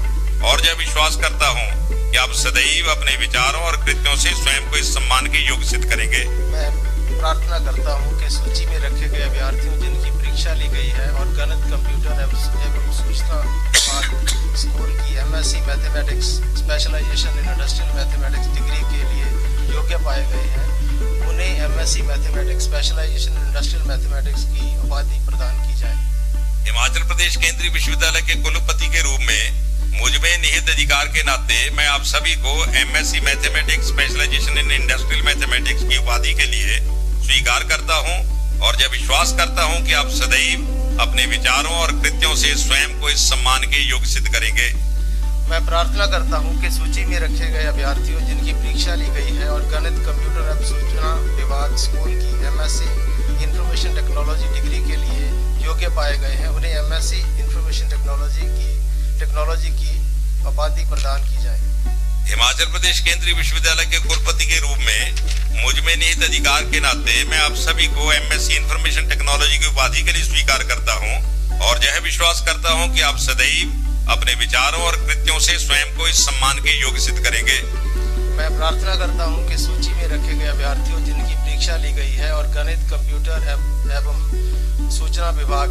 और यह विश्वास करता हूं कि आप सदैव अपने विचारों और कृत्यों से स्वयं को इस सम्मान के योग्य सिद्ध करेंगे। मैं प्रार्थना करता हूं कि सूची में रखे गए अभ्यर्थियों जिनकी परीक्षा ली गई है और गणित, कंप्यूटर एवं सूचना स्कूल की MSc mathematics specialisation in industrial mathematics degree के लिए योग्य पाए गए हैं, उन्हें MSc mathematics specialisation in industrial mathematics की उपाधि प्रदान की जाए। हिमाचल प्रदेश केंद्रीय विश्वविद्यालय के कुलपति के रूप में मुझ में निहित अधिकार के नाते मैं आप सभी को MSc mathematics specialisation in industrial mathematics की उपाधि के लिए स्वीकार करता हूं और यह विश्वास करता हूं कि आप सदैव अपने विचारों और कृत्यों से स्वयं को इस सम्मान के योग्य सिद्ध करेंगे। मैं प्रार्थना करता हूं कि सूची में रखे गए अभ्यर्थियों जिनकी परीक्षा ली गई है और गणित, कंप्यूटर एवं सूचना विभाग स्कूल की MSc इंफॉर्मेशन टेक्नोलॉजी डिग्री के लिए योग्य पाए गए हैं, उन्हें MSc इंफॉर्मेशन टेक्नोलॉजी की उपाधि प्रदान की जाए। हिमाचल प्रदेश केंद्रीय विश्वविद्यालय के कुलपति के रूप में मुझ में निहित अधिकार के नाते मैं आप सभी को MSc इंफॉर्मेशन टेक्नोलॉजी की उपाधि के लिए स्वीकार करता हूं और यह विश्वास करता हूं कि आप सदैव अपने विचारों और कृत्यों से स्वयं को इस सम्मान के योग्य सिद्ध करेंगे। मैं प्रार्थना करता हूं कि सूची में रखे गए अभ्यर्थियों जिनकी परीक्षा ली गई है और गणित, कंप्यूटर एवं सूचना विभाग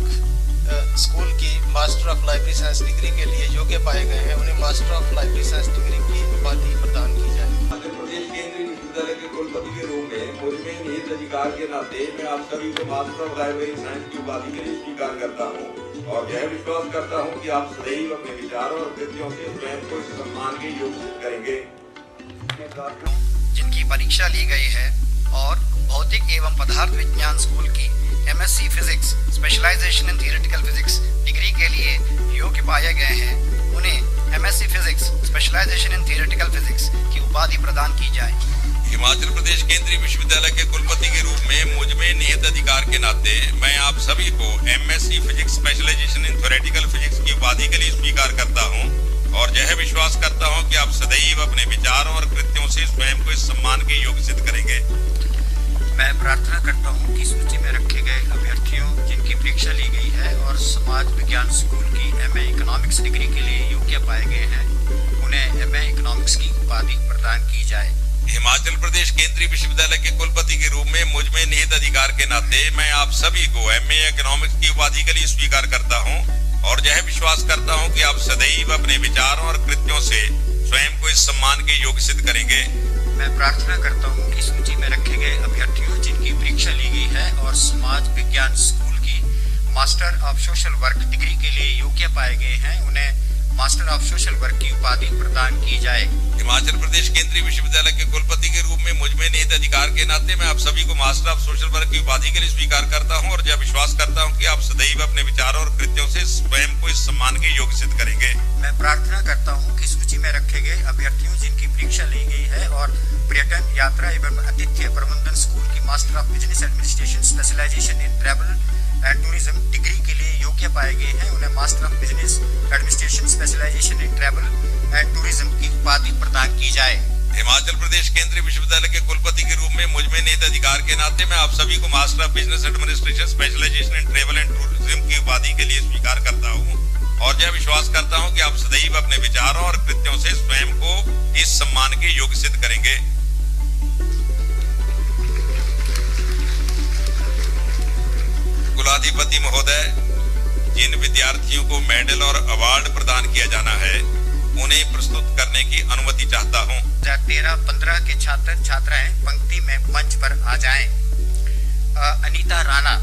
स्कूल की master of library science degree के लिए योग्य पाए गए हैं, उन्हें master of library science degree की उपाधि प्रदान की जाए। मध्य प्रदेश केंद्रीय विश्वविद्यालय के कुलपति के रूप में मुझ में निहित अधिकार के नाते मैं आप सभी को मास्टर ऑफ लाइब्रेरी साइंस की उपाधि के लिए स्वीकार करता हूं और यह विश्वास करता हूं कि आप सदैव अपने विचारों और कृत्यों से स्वयं को इस सम्मान के योग्य सिद्ध करेंगे। जिनकी परीक्षा ली गई है और भौतिक एवं पदार्थ विज्ञान स्कूल की MSc फिजिक्स स्पेशलाइजेशन इन थियोरेटिकल फिजिक्स डिग्री के लिए योग्य पाए गए हैं, उन्हें MSc फिजिक्स स्पेशलाइजेशन इन थियोरेटिकल फिजिक्स की उपाधि प्रदान की जाए। हिमाचल प्रदेश केंद्रीय विश्वविद्यालय के कुलपति के रूप में मुझ में निहित अधिकार के नाते मैं आप सभी को MSc फिजिक्स स्पेशलाइजेशन इन थियोरेटिकल फिजिक्स की उपाधि के लिए स्वीकार करता हूं और यह विश्वास करता हूं कि आप सदैव अपने विचारों और कृत्यों से स्वयं को इस सम्मान के योग्य सिद्ध करेंगे। मैं प्रार्थना करता हूं कि सूची में रखे गए अभ्यर्थियों जिनकी परीक्षा ली गई है और समाज विज्ञान स्कूल की MA इकोनॉमिक्स डिग्री के लिए योग्य पाए गए हैं, उन्हें MA इकोनॉमिक्स की उपाधि प्रदान की जाए। हिमाचल प्रदेश केंद्रीय विश्वविद्यालय के कुलपति के रूप में मुझ में निहित अधिकार के नाते मैं आप सभी को MA इकोनॉमिक्स की उपाधि के लिए स्वीकार करता हूं और यह विश्वास करता हूं कि आप सदैव अपने विचारों और कृत्यों से स्वयं को इस सम्मान के योग्य सिद्ध करेंगे। मैं प्रार्थना करता हूं कि सूची में रखे गए अभ्यर्थियों जिनकी परीक्षा ली गई है और समाज विज्ञान स्कूल की master of social work degree के लिए योग्य पाए गए हैं, उन्हें मास्टर ऑफ सोशल वर्क की उपाधि प्रदान की जाए। हिमाचल प्रदेश केंद्रीय विश्वविद्यालय के कुलपति के रूप में मुझ में निहित अधिकार के नाते मैं आप सभी को मास्टर ऑफ सोशल वर्क की उपाधि के लिए स्वीकार करता हूं और यह विश्वास करता हूं कि आप सदैव अपने विचारों और कृत्यों से स्वयं को इस सम्मान के योग्य सिद्ध करेंगे। मैं प्रार्थना करता हूं कि सूची में रखे गए अभ्यर्थियों जिनकी परीक्षा ली गई है और पर्यटन, यात्रा एवं आतिथ्य प्रबंधन स्कूल की master of business administration specialisation in travel and tourism degree के लिए योग्य पाए गए हैं, उन्हें master of business administration specialisation in travel and tourism की उपाधि प्रदान की जाए। हिमाचल प्रदेश केंद्रीय विश्वविद्यालय के कुलपति के रूप में मुझ में निहित अधिकार के नाते मैं आप सभी को master of business administration specialisation in travel and tourism की उपाधि के लिए स्वीकार करता हूं और यह विश्वास करता हूं कि आप सदैव अपने विचारों और कृत्यों से स्वयं को इस सम्मान के योग्य सिद्ध करेंगे। कुलाधिपति महोदय, जिन विद्यार्थियों को मेडल और अवार्ड प्रदान किया जाना है उन्हें प्रस्तुत करने की अनुमति चाहता हूं। 13-15 के छात्र छात्राएं पंक्ति में मंच पर आ जाएं। Anita Rana.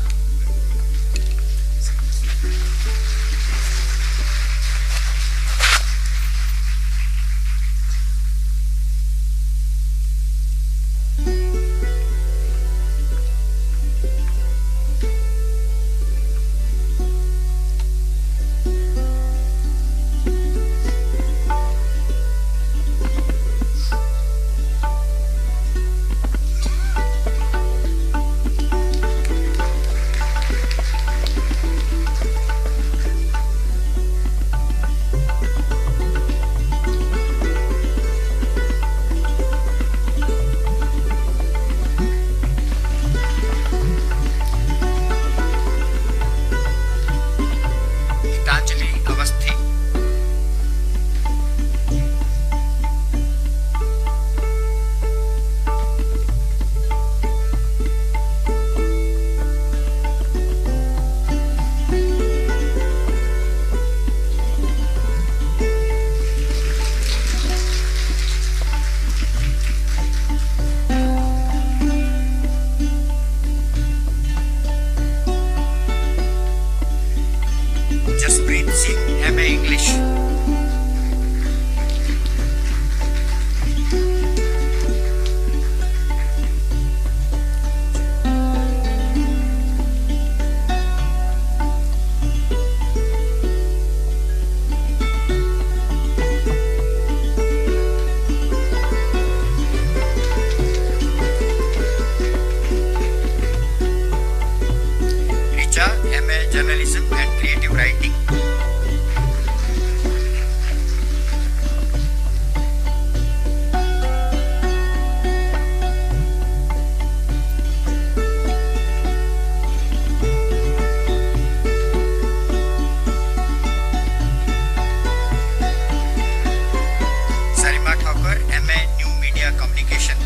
communication.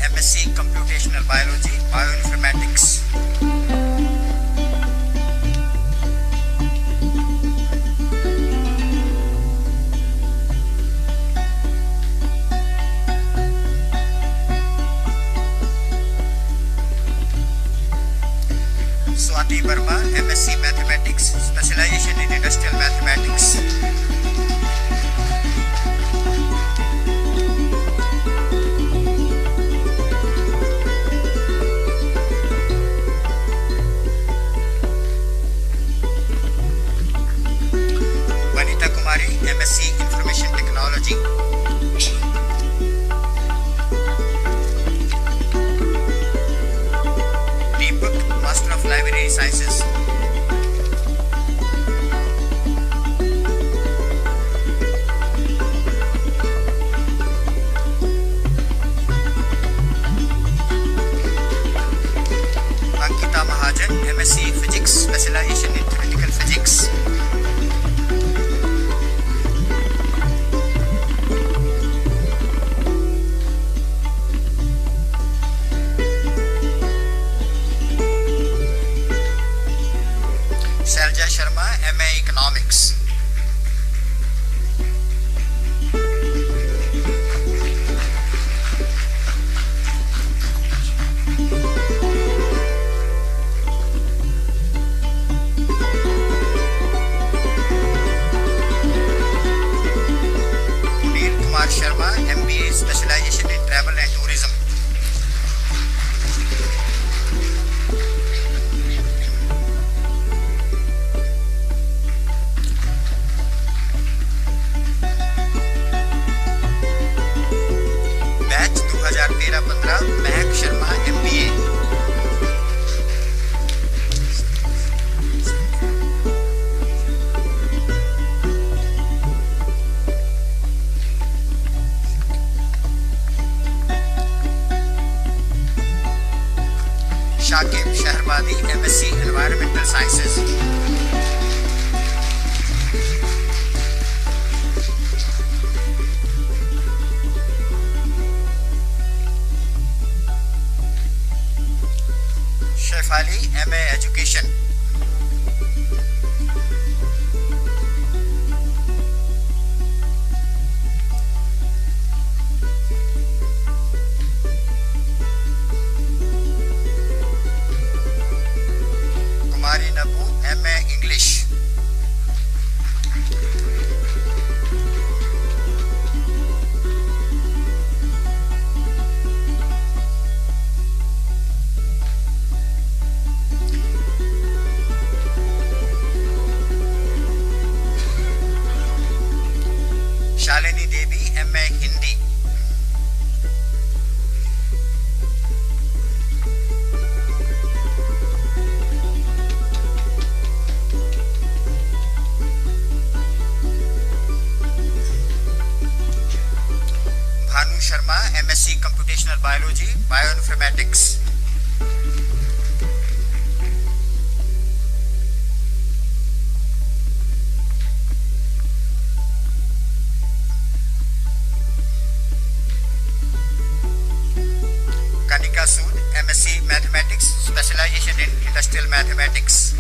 MSc Computational Biology, Bioinformatics. Swati Verma, MSc Mathematics, specialization in Industrial Mathematics. MSc Information Technology. Deepak, Master of Library Sciences. Ankita Mahajan, MSc Physics, specialization in theoretical physics. Selja Sharma, MA Economics. Munir Kumar Sharma, MBA, specialization in travel and tourism. Batch 2013-15 Mahak Sharma MBA. Shakib शहरवादी, MSc Environmental Sciences. Shefali, MA Education. Kumari Nabu, MA English. Shalini Devi, MA Hindi. Bhanu Sharma, MSc Computational Biology, Bioinformatics. Kanika Sood, MSc Mathematics, specialization in Industrial Mathematics.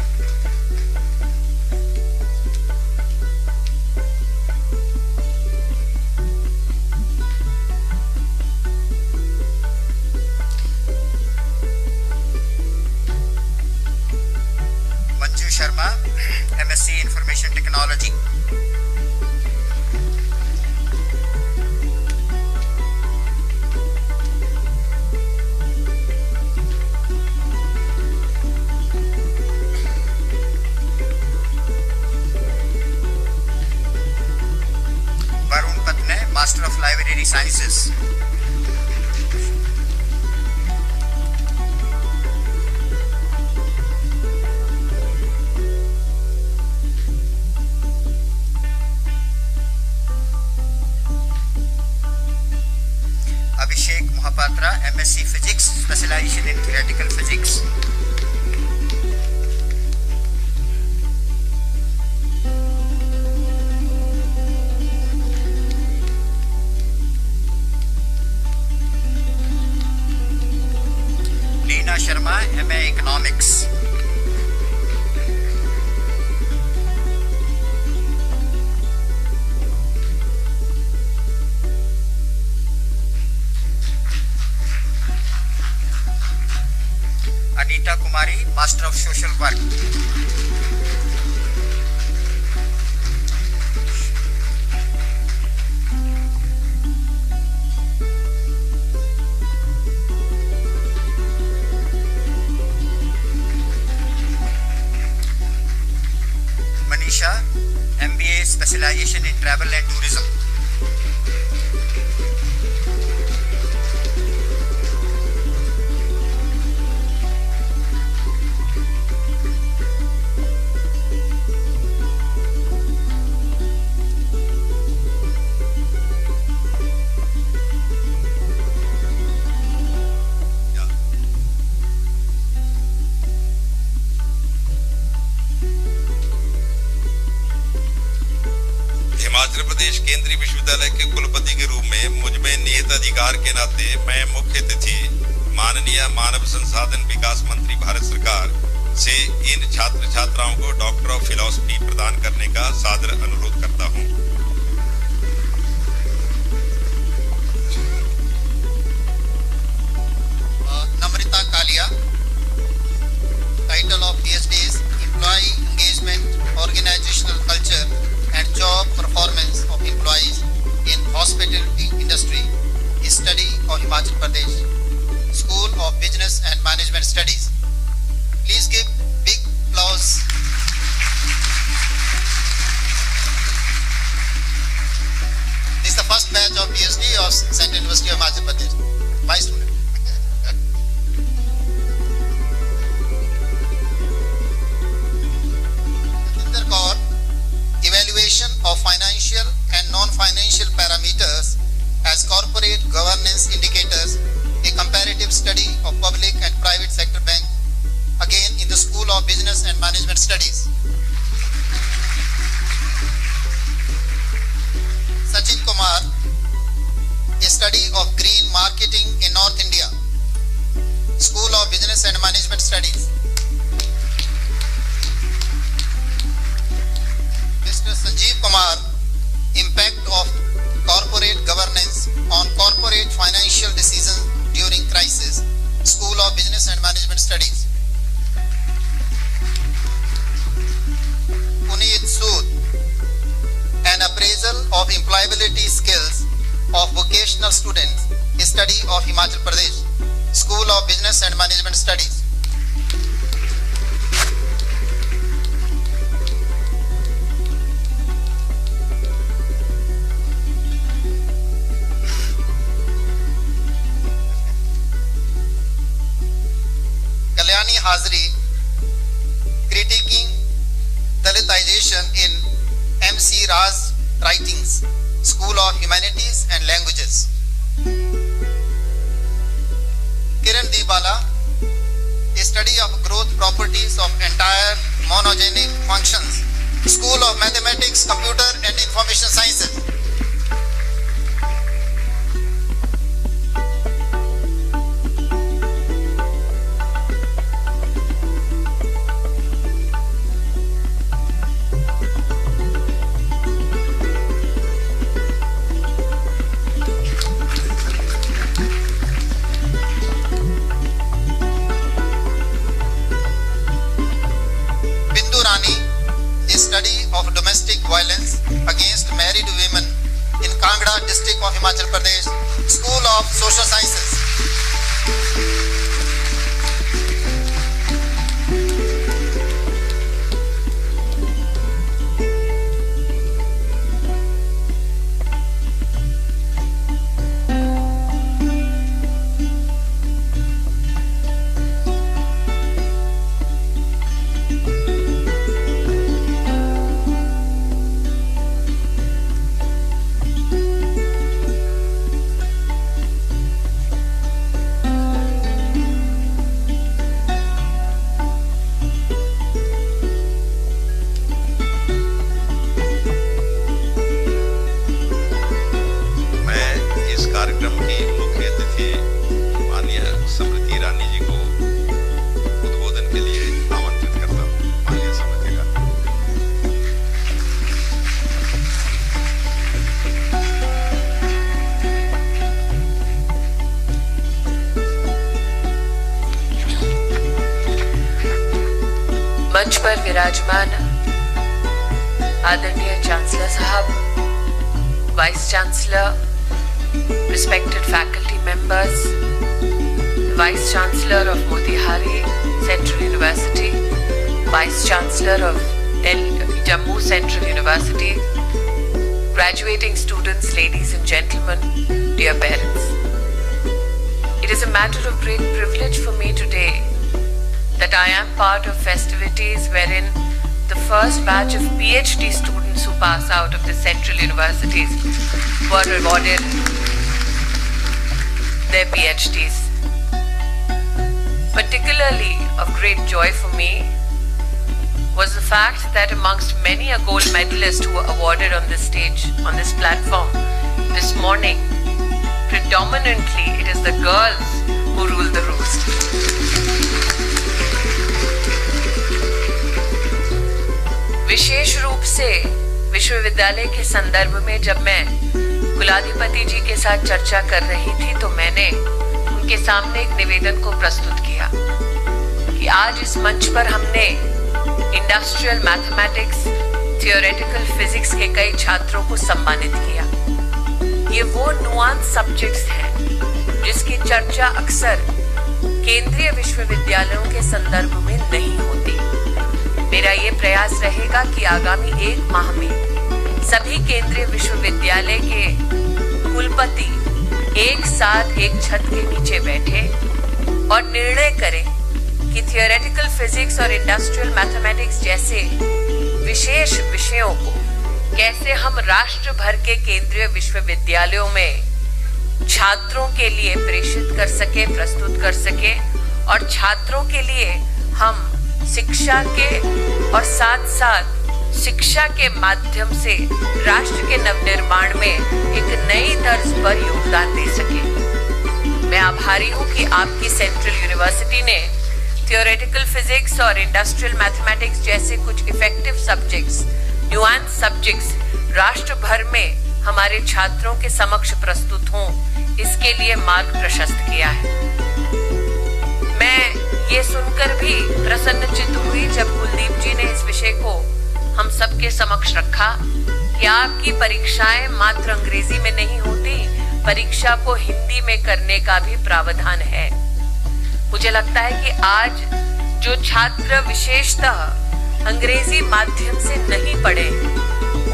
Manju Sharma, MSc Information Technology. Varun Patne, Master of Library Sciences. specialization in theoretical physics. Leena Sharma, MA Economics. Anita Kumari, Master of Social Work. Manisha, MBA Specialization in Travel and Tourism. Himachal Pradesh केंद्रीय विश्वविद्यालय के कुलपति के रूप में मुझ में निहित अधिकार के नाते मैं मुख्य अतिथि माननीय मानव संसाधन विकास मंत्री भारत सरकार से इन छात्र छात्राओं को डॉक्टर ऑफ फिलॉसफी प्रदान करने का सादर अनुरोध करता हूं। Namrita Kalia, title of PhD is Employee Engagement, Organizational Culture and Job Performance of Employees in Hospitality Industry, Study of Himachal Pradesh, School of Business and Management Studies. Please give big applause. This is the first batch of PhD of Central University of Himachal Pradesh. Vice student. Evaluation of financial and non-financial parameters as corporate governance indicators, a comparative study of public and private sector bank, again in the School of Business and Management Studies. Sachin Kumar, a study of green marketing in North India, School of Business and Management Studies. Mr. Sanjeev Kumar, impact of corporate governance on corporate financial decisions during crisis, School of Business and Management Studies. Puneet Sood, an appraisal of employability skills of vocational students, a study of Himachal Pradesh, School of Business and Management Studies. Kalyani Hazri, critiquing Dalitization in MC Raj Writings, School of Humanities and Languages. Kiran Dibala, a study of growth properties of entire monogenic functions, School of Mathematics, Computer and Information Sciences. Study of domestic violence against married women in Kangra district of Himachal Pradesh, School of Social Sciences. विराजमान आदरणीय chancellor साहब, vice chancellor, respected faculty members, Vice Chancellor of Motihari Central University, Vice Chancellor of Jammu Central University, graduating students, ladies and gentlemen, dear parents. It is a matter of great privilege for me today that I am part of festivities wherein the first batch of PhD students who pass out of the central universities were awarded their PhDs. Particularly of great joy for me was the fact that amongst many a gold medalist who were awarded on this stage, on this platform this morning, predominantly it is the girls who rule the roost. विशेष रूप से विश्वविद्यालय के संदर्भ में जब मैं कुलाधिपति जी के साथ चर्चा कर रही थी तो मैंने उनके सामने एक निवेदन को प्रस्तुत किया कि आज इस मंच पर हमने इंडस्ट्रियल मैथमेटिक्स, थियोरेटिकल फिजिक्स के कई छात्रों को सम्मानित किया। ये वो नुआंस सब्जेक्ट्स हैं जिसकी चर्चा अक्सर केंद्रीय विश्वविद्यालयों के संदर्भ में नहीं होती। मेरा ये प्रयास रहेगा कि आगामी 1 माह में सभी केंद्रीय विश्वविद्यालय के कुलपति एक साथ एक छत के नीचे बैठे और निर्णय करें कि थियोरेटिकल फिजिक्स और इंडस्ट्रियल मैथमेटिक्स जैसे विशेष विषयों को कैसे हम राष्ट्र भर के केंद्रीय विश्वविद्यालयों में छात्रों के लिए प्रेषित कर सके, प्रस्तुत कर सके और छात्रों के लिए हम शिक्षा के और साथ साथ शिक्षा के माध्यम से राष्ट्र के नवनिर्माण में एक नई तर्ज पर योगदान दे सके। मैं आभारी हूं कि आपकी सेंट्रल यूनिवर्सिटी ने थियोरेटिकल फिजिक्स और इंडस्ट्रियल मैथमेटिक्स जैसे कुछ इफेक्टिव सब्जेक्ट्स, न्यूआंस सब्जेक्ट्स राष्ट्र भर में हमारे छात्रों के समक्ष प्रस्तुत हों, इसके लिए मार्ग प्रशस्त किया है। मैं ये सुनकर भी प्रसन्नचित्त हुई जब कुलदीप जी ने इस विषय को हम सबके समक्ष रखा कि आपकी परीक्षाएं मात्र अंग्रेजी में नहीं होती, परीक्षा को हिंदी में करने का भी प्रावधान है। मुझे लगता है कि आज जो छात्र विशेषतः अंग्रेजी माध्यम से नहीं पढ़े,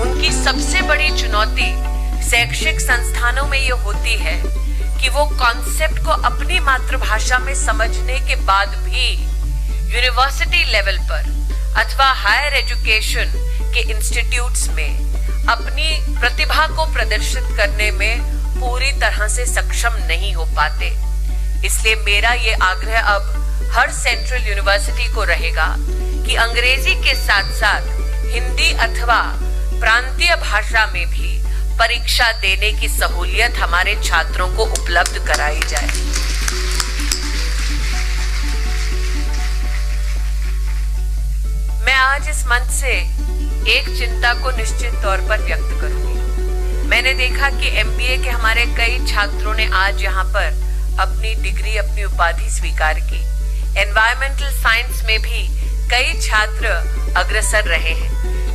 उनकी सबसे बड़ी चुनौती शैक्षिक संस्थानों में ये होती है कि वो कॉन्सेप्ट को अपनी मातृभाषा में समझने के बाद भी यूनिवर्सिटी लेवल पर अथवा हायर एजुकेशन के इंस्टीट्यूट्स में अपनी प्रतिभा को प्रदर्शित करने में पूरी तरह से सक्षम नहीं हो पाते। इसलिए मेरा ये आग्रह अब हर सेंट्रल यूनिवर्सिटी को रहेगा कि अंग्रेजी के साथ साथ हिंदी अथवा प्रांतीय भाषा में भी परीक्षा देने की सहूलियत हमारे छात्रों को उपलब्ध कराई जाए। मैं आज इस मंच से एक चिंता को निश्चित तौर पर व्यक्त करूंगी। मैंने देखा कि एमबीए के हमारे कई छात्रों ने आज यहाँ पर अपनी डिग्री, अपनी उपाधि स्वीकार की। एनवायरमेंटल साइंस में भी कई छात्र अग्रसर रहे हैं,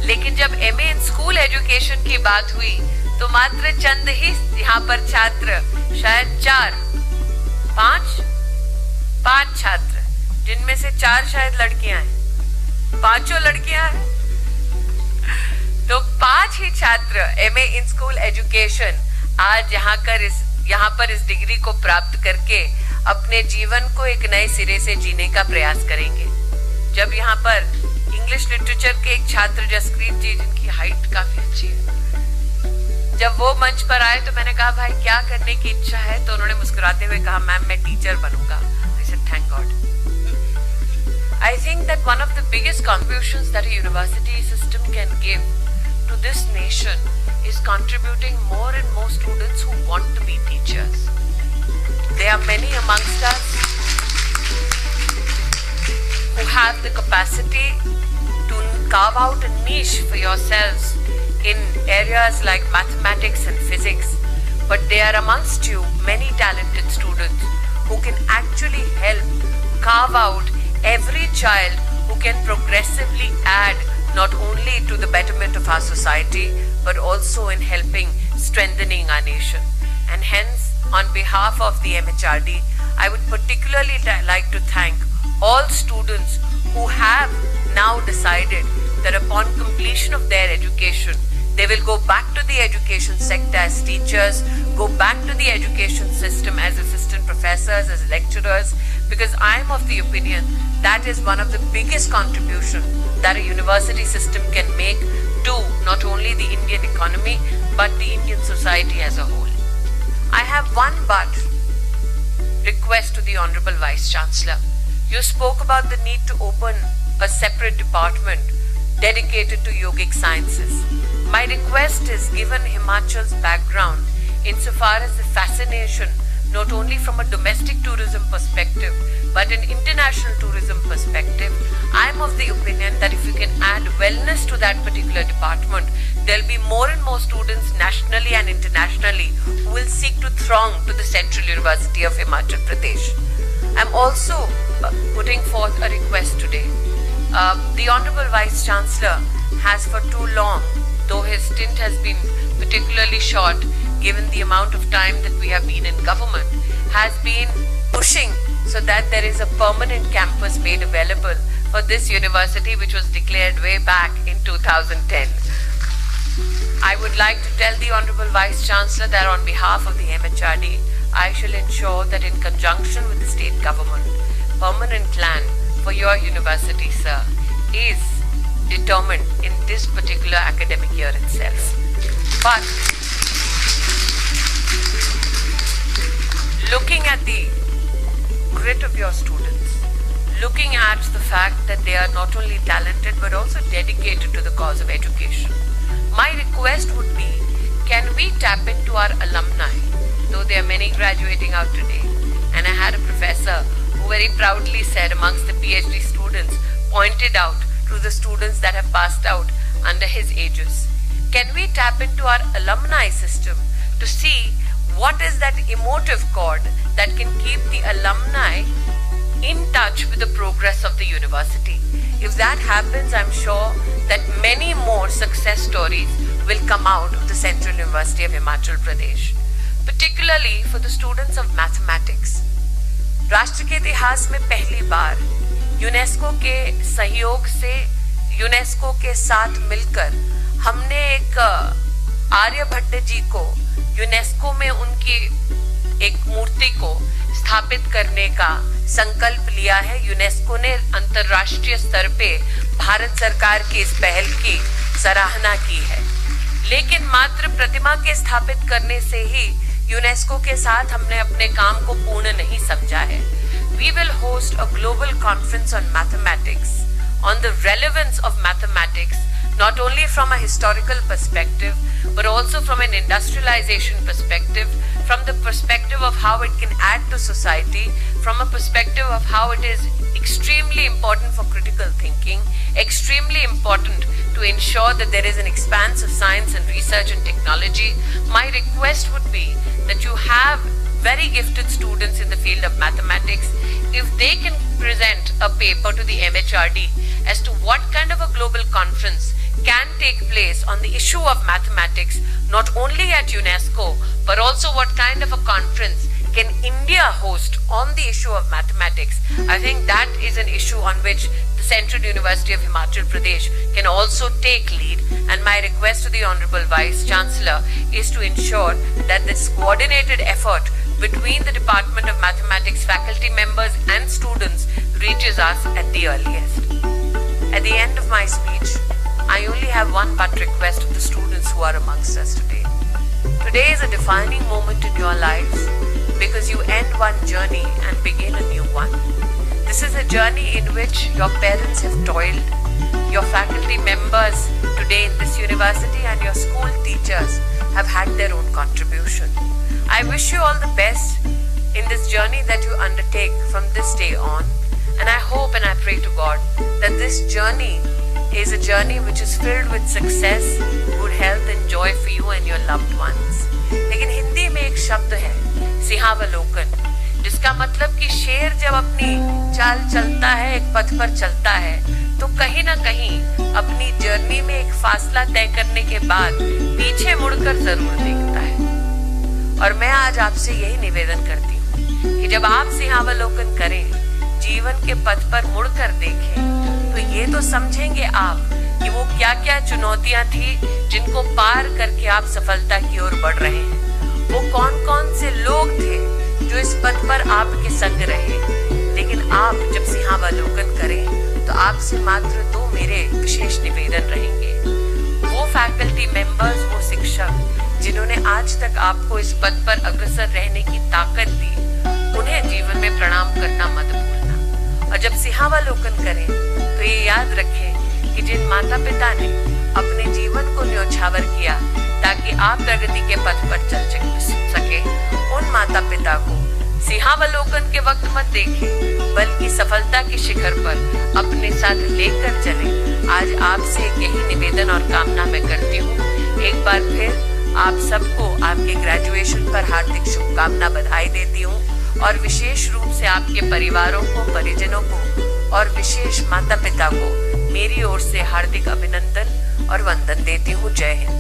लेकिन जब एमए इन स्कूल एजुकेशन की बात हुई तो मात्र चंद ही यहाँ पर छात्र, शायद 5 छात्र, जिनमें से 4 शायद लड़कियां हैं, 5 लड़कियां हैं, तो 5 ही छात्र एमए इन स्कूल एजुकेशन आज यहाँ पर इस डिग्री को प्राप्त करके अपने जीवन को एक नए सिरे से जीने का प्रयास करेंगे। जब यहाँ पर इंग्लिश लिटरेचर के एक छात्र जसप्रीत जी, जिनकी हाइट काफी अच्छी है, जब वो मंच पर आए तो मैंने कहा भाई क्या करने की इच्छा है, तो उन्होंने मुस्कुराते हुए कहा मैम मैं टीचर बनूंगा। I said thank God. I think that one of the biggest contributions that a university system can give to this nation is contributing more and more students who want to be teachers. There are many amongst us who have the capacity to carve out a niche for yourselves in areas like mathematics and physics, but there are amongst you many talented students who can actually help carve out every child who can progressively add not only to the betterment of our society, but also in helping strengthening our nation. And hence, on behalf of the MHRD, I would particularly like to thank all students who have now decided that upon completion of their education, they will go back to the education sector as teachers, go back to the education system as assistant professors, as lecturers, because I am of the opinion that is one of the biggest contributions that a university system can make to not only the Indian economy, but the Indian society as a whole. I have one but request to the Honorable Vice Chancellor. You spoke about the need to open a separate department dedicated to yogic sciences. My request is, given Himachal's background insofar as the fascination not only from a domestic tourism perspective but an international tourism perspective, I am of the opinion that if you can add wellness to that particular department, there will be more and more students nationally and internationally who will seek to throng to the Central University of Himachal Pradesh. I am also putting forth a request today. The Honorable Vice Chancellor has for too long, though his stint has been particularly short given the amount of time that we have been in government, has been pushing so that there is a permanent campus made available for this university, which was declared way back in 2010. I would like to tell the Honorable Vice Chancellor that on behalf of the MHRD, I shall ensure that in conjunction with the state government, permanent land for your university, sir, is determined in this particular academic year itself. But looking at the grit of your students, looking at the fact that they are not only talented but also dedicated to the cause of education, my request would be, can we tap into our alumni, though there are many graduating out today, and I had a professor who very proudly said amongst the PhD students, pointed out to the students that have passed out under his aegis. Can we tap into our alumni system to see what is that emotive cord that can keep the alumni in touch with the progress of the university? If that happens, I'm sure that many more success stories will come out of the Central University of Himachal Pradesh, particularly for the students of mathematics. राष्ट्र के इतिहास में पहली बार UNESCO के सहयोग से UNESCO के साथ मिलकर हमने एक आर्यभट्ट जी को यूनेस्को में उनकी एक मूर्ति को स्थापित करने का संकल्प लिया है। यूनेस्को ने अंतर्राष्ट्रीय स्तर पे भारत सरकार की इस पहल की सराहना की है, लेकिन मात्र प्रतिमा के स्थापित करने से ही यूनेस्को के साथ हमने अपने काम को पूर्ण नहीं समझा है। We will host a global conference on mathematics, on the relevance of mathematics, not only from a historical perspective, but also from an industrialization perspective, from the perspective of how it can add to society, from a perspective of how it is extremely important for critical thinking, extremely important to ensure that there is an expanse of science and research and technology. My request would be that you have very gifted students in the field of mathematics. If they can present a paper to the MHRD as to what kind of a global conference can take place on the issue of mathematics, not only at UNESCO, but also what kind of a conference can India host on the issue of mathematics, I think that is an issue on which the Central University of Himachal Pradesh can also take lead. And my request to the Honorable Vice Chancellor is to ensure that this coordinated effort between the Department of Mathematics faculty members and students reaches us at the earliest. At the end of my speech, I only have one but request of the students who are amongst us today. Today is a defining moment in your lives because you end one journey and begin a new one. This is a journey in which your parents have toiled, your faculty members today in this university and your school teachers have had their own contribution. I wish you all the best in this journey that you undertake from this day on, and I hope and I pray to God that this journey is a journey which is filled with success, good health and joy for you and your loved ones. लेकिन हिंदी में एक शब्द है सिंहावलोकन जिसका मतलब कि शेर जब अपनी चाल चलता है, एक पथ पर चलता है, तो कहीं ना कहीं अपनी जर्नी में एक फासला तय करने के बाद पीछे मुड़कर जरूर देखता है। और मैं आज आपसे यही निवेदन करती हूँ कि जब आप सिंहावलोकन करें, जीवन के पथ पर मुड़कर देखें, तो ये तो समझेंगे आप कि वो क्या क्या चुनौतियां थी जिनको पार करके आप सफलता की ओर बढ़ रहे हैं। वो कौन कौन से लोग थे जो इस पथ पर आपके संग रहे। लेकिन आप जब सिंहावलोकन करें तो आपसे मात्र 2 मेरे विशेष निवेदन रहेंगे। वो फैकल्टी मेंबर्स, वो शिक्षक जिन्होंने आज तक आपको इस पथ पर अग्रसर रहने की ताकत दी, उन्हें जीवन में प्रणाम करना मत भूलना। और जब सिंहावलोकन करें तो ये याद रखें कि जिन माता पिता ने अपने जीवन को न्योछावर किया ताकि आप प्रगति के पथ पर चल सके, उन माता पिता को सिंहावलोकन के वक्त मत देखें, बल्कि सफलता के शिखर पर अपने साथ लेकर चलें। आज आपसे यही निवेदन और कामना मैं करती हूँ। एक बार फिर आप सबको आपके ग्रेजुएशन पर हार्दिक शुभकामना बधाई देती हूँ और विशेष रूप से आपके परिवारों को, परिजनों को और विशेष माता पिता को मेरी ओर से हार्दिक अभिनंदन और वंदन देती हूँ। जय Hind.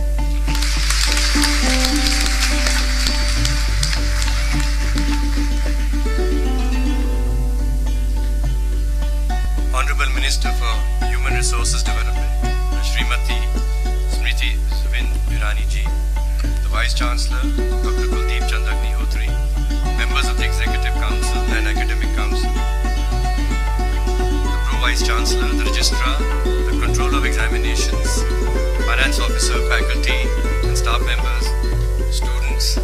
Honorable Minister for Human Resources Development, Srimati Smriti Irani ji, the Vice Chancellor, Dr. Kuldeep Chandra Agnihotri, members of the Executive Council and Academic Council, the Pro-Vice Chancellor, the Registrar, the Controller of Examinations, Finance Officer, faculty and staff members, students,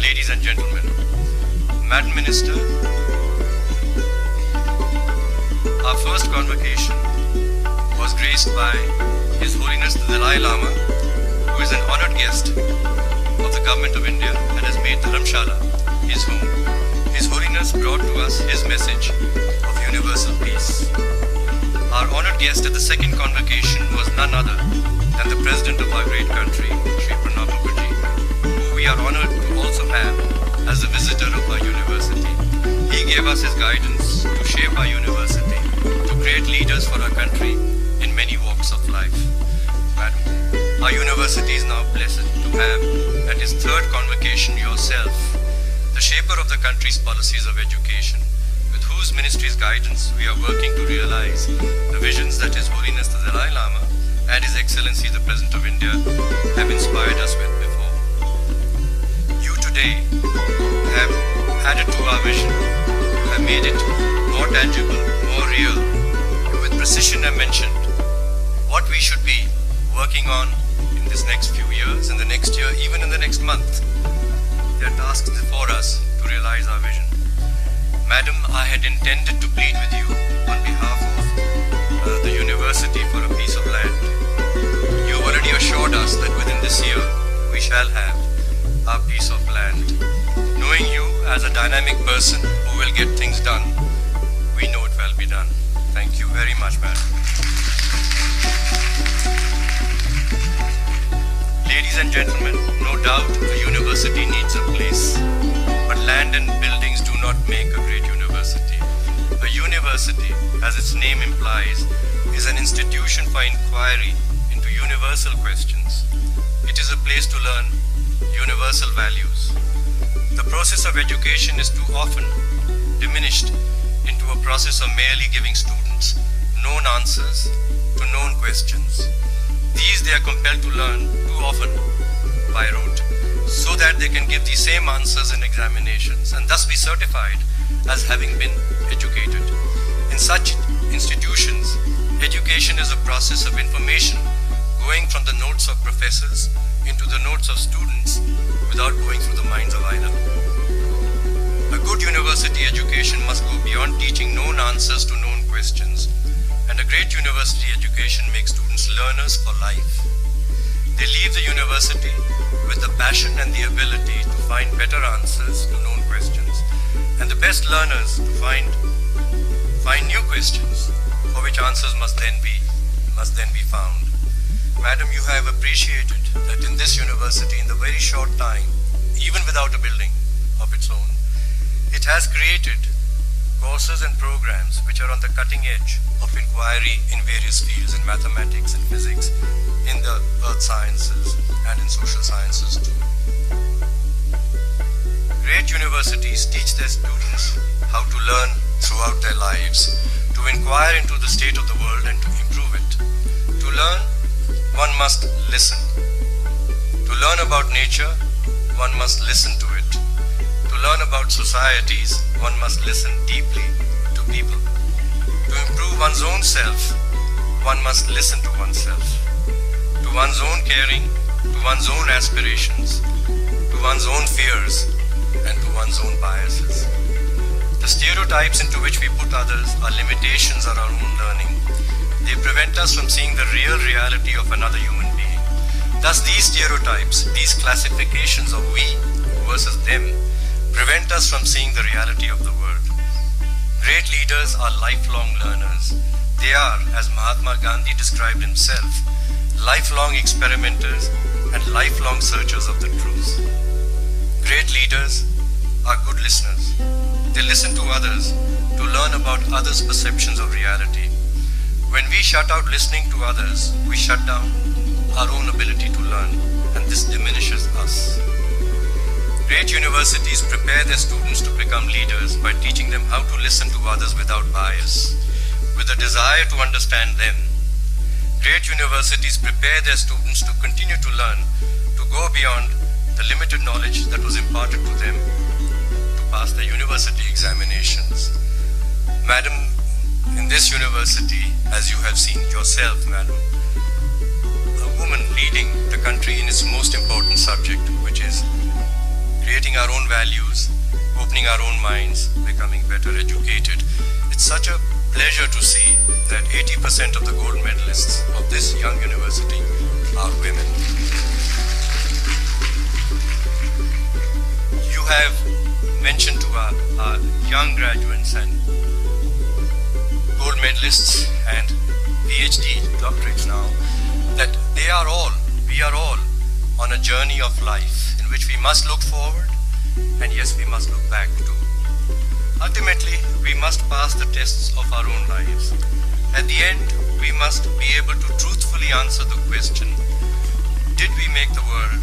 ladies and gentlemen. Madam Minister, our first convocation was graced by His Holiness the Dalai Lama, who is an honoured guest of the Government of India and has made Dharamshala his home. His Holiness brought to us his message of universal peace. Our honoured guest at the second convocation was none other than the President of our great country, Shri Pranab Mukherjee, who we are honoured to also have as a visitor of our university. He gave us his guidance to shape our university, to create leaders for our country in many walks of life. Madam, our university is now blessed to have at its third convocation yourself, the shaper of the country's policies of education, with whose ministry's guidance we are working to realize the visions that His Holiness the Dalai Lama and His Excellency the President of India have inspired us with before. You today have added to our vision, have made it more tangible, more real. With precision have mentioned what we should be working on in this next few years, in the next year, even in the next month. There are tasks before us to realize our vision. Madam, I had intended to plead with you on behalf of the university for a piece of land. You already assured us that within this year we shall have our piece of land. Knowing you as a dynamic person who will get things done, we know it will be done. Thank you very much, madam. Ladies and gentlemen, no doubt a university needs a place, but land and buildings do not make a great university. A university, as its name implies, is an institution for inquiry into universal questions. It is a place to learn universal values. The process of education is too often diminished into a process of merely giving students known answers to known questions. These they are compelled to learn too often by rote, so that they can give the same answers in examinations and thus be certified as having been educated. In such institutions, education is a process of information going from the notes of professors into the notes of students without going through the minds of either. A good university education must go beyond teaching known answers to known questions, and a great university education makes students learners for life. They leave the university with the passion and the ability to find better answers to known questions, and the best learners to find new questions for which answers must then be found. Madam, you have appreciated that in this university, in the very short time, even without a building of its own, it It has created courses and programs which are on the cutting edge of inquiry in various fields in mathematics and physics, in the earth sciences and in social sciences too. Great universities teach their students how to learn throughout their lives, to inquire into the state of the world and to improve it. To learn, one must listen. To learn about nature, one must listen to it. To learn about societies, one must listen deeply to people. To improve one's own self, one must listen to oneself. To one's own caring, to one's own aspirations, to one's own fears, and to one's own biases. The stereotypes into which we put others are limitations of our own learning. They prevent us from seeing the real reality of another human being. Thus, these stereotypes, these classifications of we versus them, prevent us from seeing the reality of the world. Great leaders are lifelong learners. They are, as Mahatma Gandhi described himself, lifelong experimenters and lifelong searchers of the truth. Great leaders are good listeners. They listen to others to learn about others' perceptions of reality. When we shut out listening to others, we shut down our own ability to learn, and this diminishes us. Great universities prepare their students to become leaders by teaching them how to listen to others without bias, with a desire to understand them. Great universities prepare their students to continue to learn, to go beyond the limited knowledge that was imparted to them, to pass the university examinations. Madam, in this university, as you have seen yourself, madam, a woman leading the country in its most important subject, which is creating our own values, opening our own minds, becoming better educated. It's such a pleasure to see that 80% of the gold medalists of this young university are women. You have mentioned to our young graduates and gold medalists and PhD doctorates now that we are all on a journey of life in which we must look forward and yes, we must look back too. Ultimately, we must pass the tests of our own lives. At the end, we must be able to truthfully answer the question, did we make the world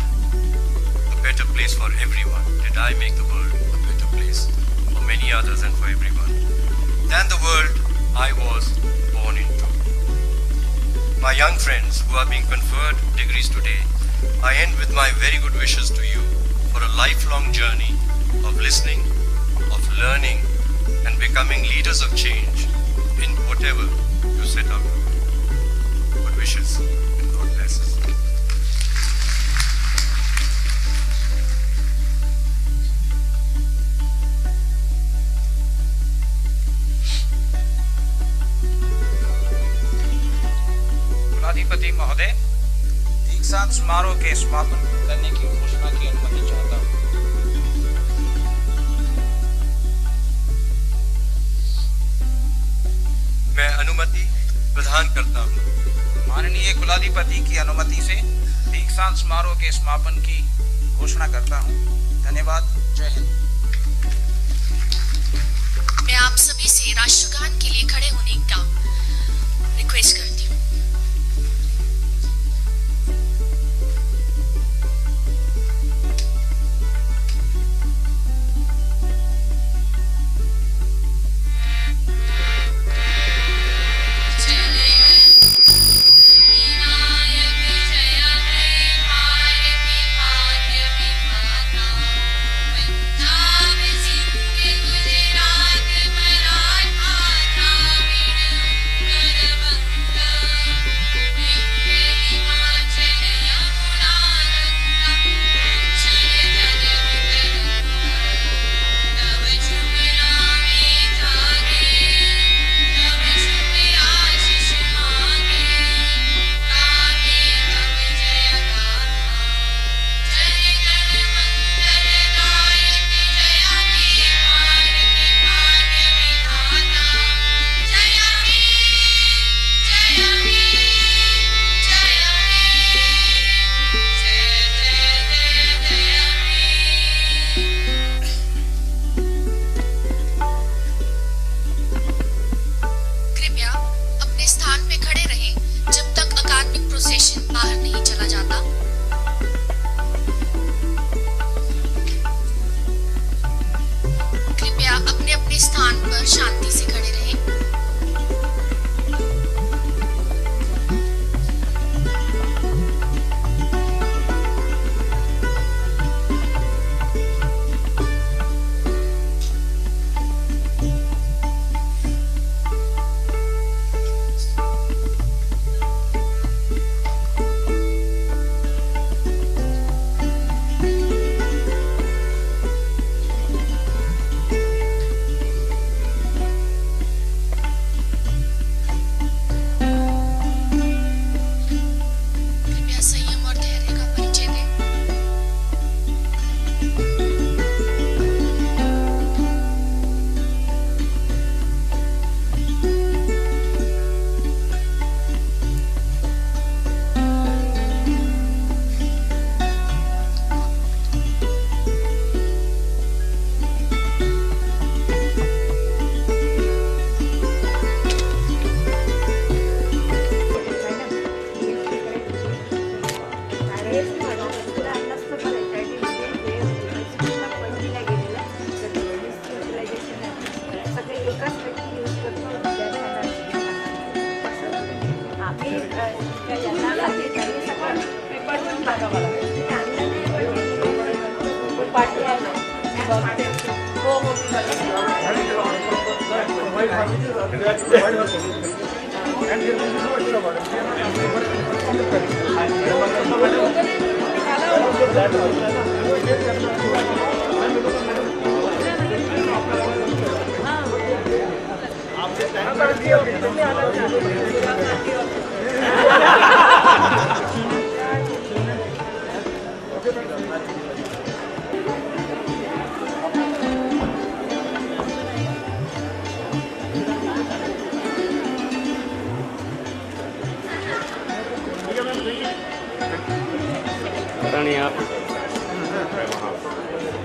a better place for everyone? Did I make the world a better place for many others and for everyone than the world I was born into? My young friends who are being conferred degrees today, I end with my very good wishes to you for a lifelong journey of listening, of learning, and becoming leaders of change in whatever you set out to do. Good wishes and God bless us. कुलाधिपति महोदय, दीक्षांत समारोह के समापन करने की घोषणा की अनुमति चाहता हूँ। मैं अनुमति प्रदान करता हूँ। माननीय कुलाधिपति की अनुमति से दीक्षांत समारोह के समापन की घोषणा करता हूँ। धन्यवाद। जय हिंद। मैं आप सभी से राष्ट्रगान के लिए खड़े होने का रिक्वेस्ट करती हूँ। गुजरात मराठा द्राविड़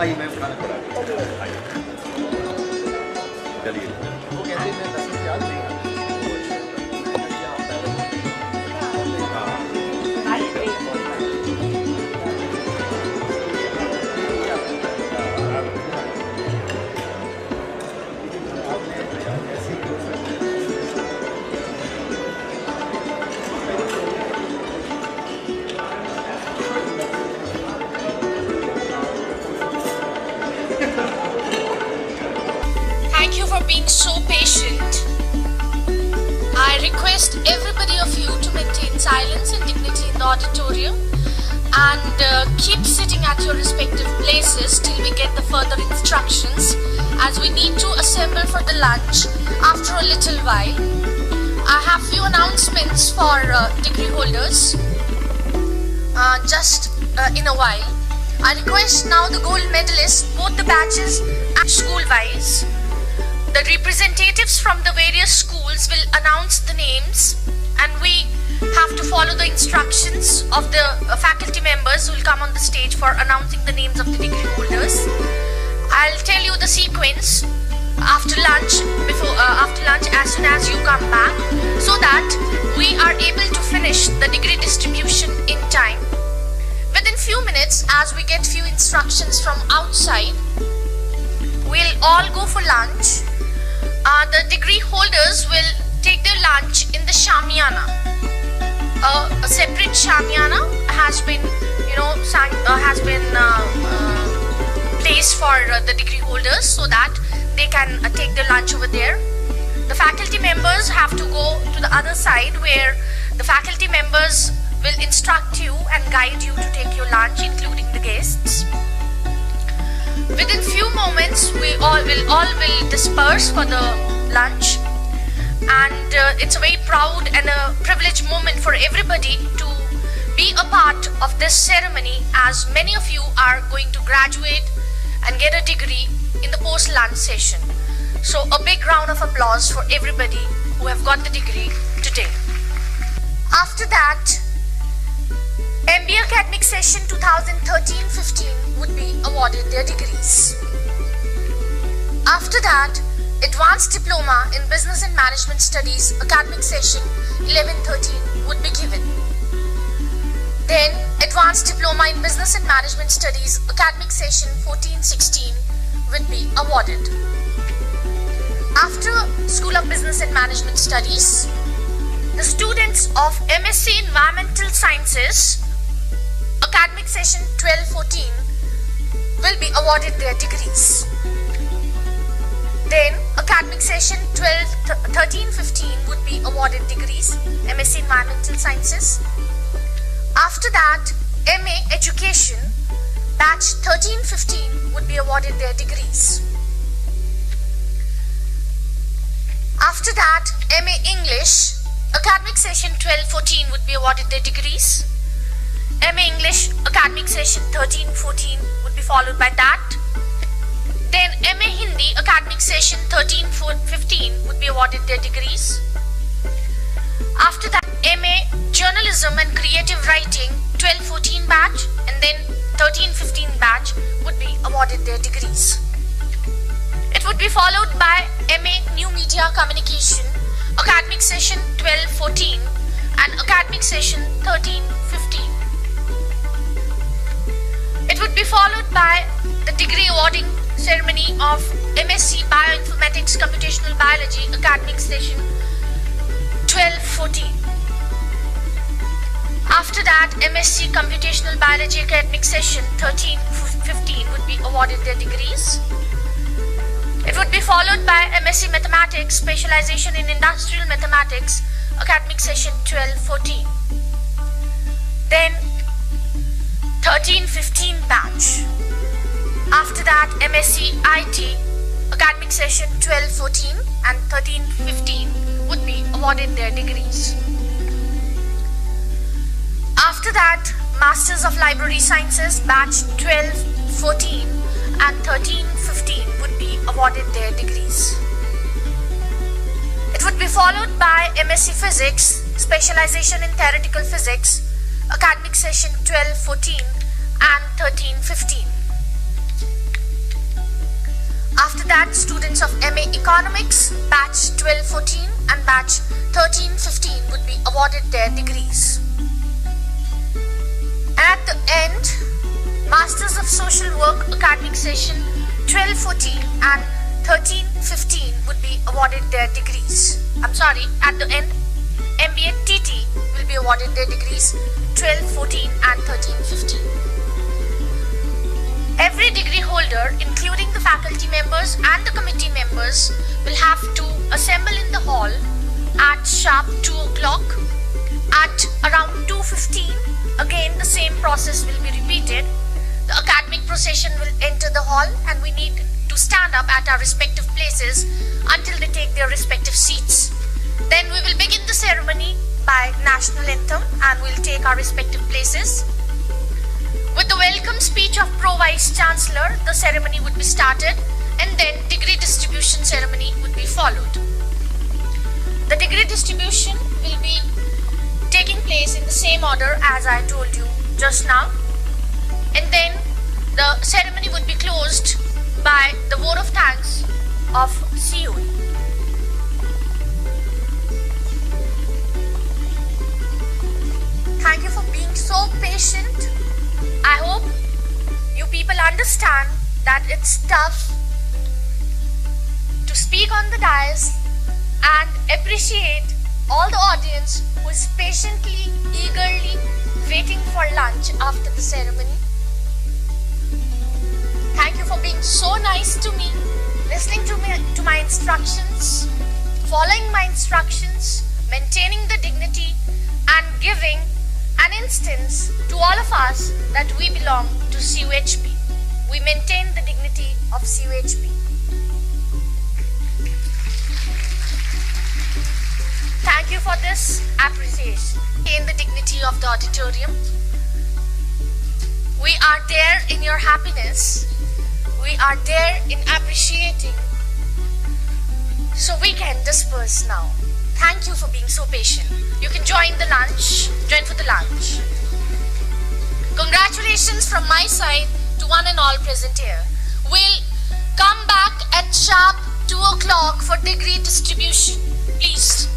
आइए मैम खाना खड़ा चलिए वो कहते हैं मैं 10 याद नहीं Thank you for being so patient. I request everybody of you to maintain silence and dignity in the auditorium and keep sitting at your respective places till we get the further instructions, as we need to assemble for the lunch after a little while. I have few announcements for degree holders just in a while. I request now the gold medalists, both the batches and school-wise. The representatives from the various schools will announce the names, and we have to follow the instructions of the faculty members who will come on the stage for announcing the names of the degree holders. I'll tell you the sequence after lunch, as soon as you come back, so that we are able to finish the degree distribution in time. Within few minutes, as we get few instructions from outside, we'll all go for lunch. The degree holders will take their lunch in the Shamiana. A separate Shamiana has been, placed for the degree holders so that they can take their lunch over there. The faculty members have to go to the other side, where the faculty members will instruct you and guide you to take your lunch, including the guests. Within few moments, we all will disperse for the lunch, and it's a very proud and a privileged moment for everybody to be a part of this ceremony, as many of you are going to graduate and get a degree in the post-lunch session. So a big round of applause for everybody who have got the degree today. After that, MBA Academic Session 2013-15 would be awarded their degrees. After that, Advanced Diploma in Business and Management Studies Academic Session 11-13 would be given. Then, Advanced Diploma in Business and Management Studies Academic Session 14-16 would be awarded. After School of Business and Management Studies, the students of MSc Environmental Sciences Academic Session 12-14 will be awarded their degrees. Then Academic Session 13-15 would be awarded degrees, MSc Environmental Sciences. After that, MA Education Batch 13-15 would be awarded their degrees. After that, MA English Academic Session 12-14 would be awarded their degrees. MA English Academic Session 13-14 would be followed by that. Then MA Hindi Academic Session 13-15 would be awarded their degrees. After that, MA Journalism and Creative Writing 12-14 batch, and then 13-15 batch would be awarded their degrees. It would be followed by MA New Media Communication Academic Session 12-14 and Academic Session 13-15. followed by the degree awarding ceremony of MSc Bioinformatics Computational Biology academic session 12-14. After that, MSc Computational Biology academic session 13-15 would be awarded their degrees. It would be followed by MSc Mathematics Specialization in Industrial Mathematics academic session 12-14. Then 13-15 batch. After that, MSc IT academic session 12-14 and 13-15 would be awarded their degrees. After that, Masters of Library Sciences batch 12-14 and 13-15 would be awarded their degrees. It would be followed by MSc Physics Specialization in Theoretical Physics academic session 12-14 and 13-15. After that, students of MA Economics batch 12-14 and batch 13-15 would be awarded their degrees. At the end, Masters of Social Work academic session 12-14 and 13-15 would be awarded their degrees. At the end, MBA TT will be awarded their degrees 12-14 and 13-15. Every degree holder, including the faculty members and the committee members, will have to assemble in the hall at sharp 2 o'clock. At around 2:15, again the same process will be repeated. The academic procession will enter the hall and we need to stand up at our respective places until they take their respective seats. Then we will begin the ceremony by national anthem and we'll take our respective places. With the welcome speech of Pro Vice Chancellor, the ceremony would be started and then degree distribution ceremony would be followed. The degree distribution will be taking place in the same order as I told you just now, and then the ceremony would be closed by the vote of thanks of COE. Thank you for being so patient. I hope you people understand that it's tough to speak on the dais and appreciate all the audience who is patiently, eagerly waiting for lunch after the ceremony. Thank you for being so nice to me, listening to my instructions, following my instructions, maintaining the dignity and giving an instance to all of us that we belong to CUHP. We maintain the dignity of CUHP. Thank you for this appreciation. In the dignity of the auditorium, we are there in your happiness. We are there in appreciating. So we can disperse now. Thank you for being so patient. You can join for the lunch. Congratulations from my side to one and all present here. We'll come back at sharp 2 o'clock for degree distribution. Please.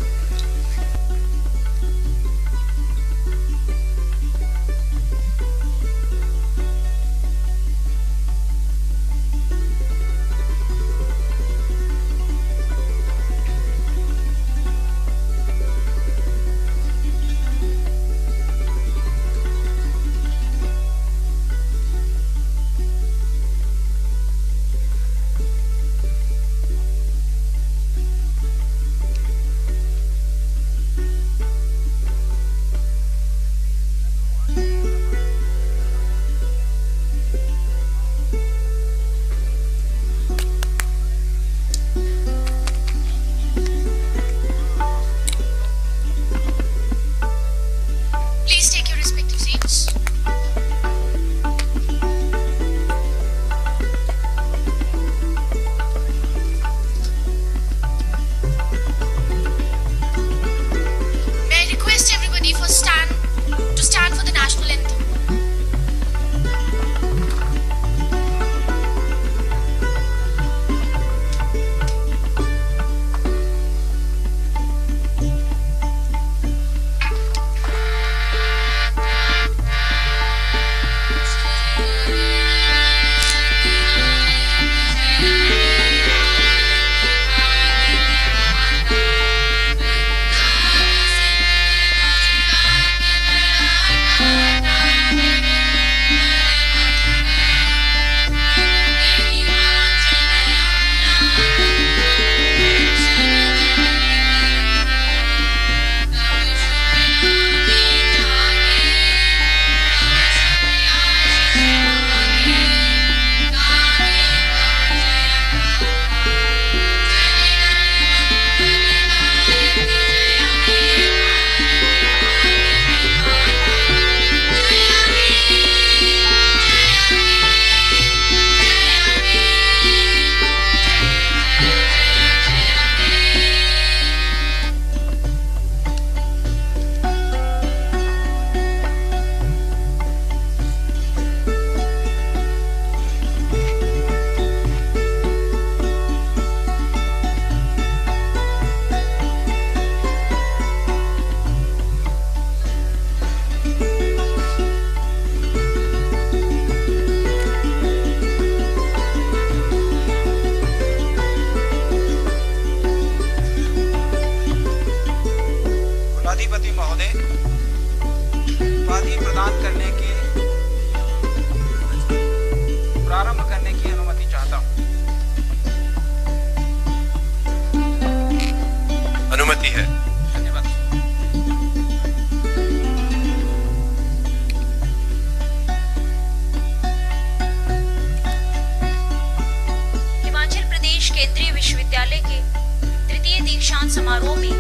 समारोह में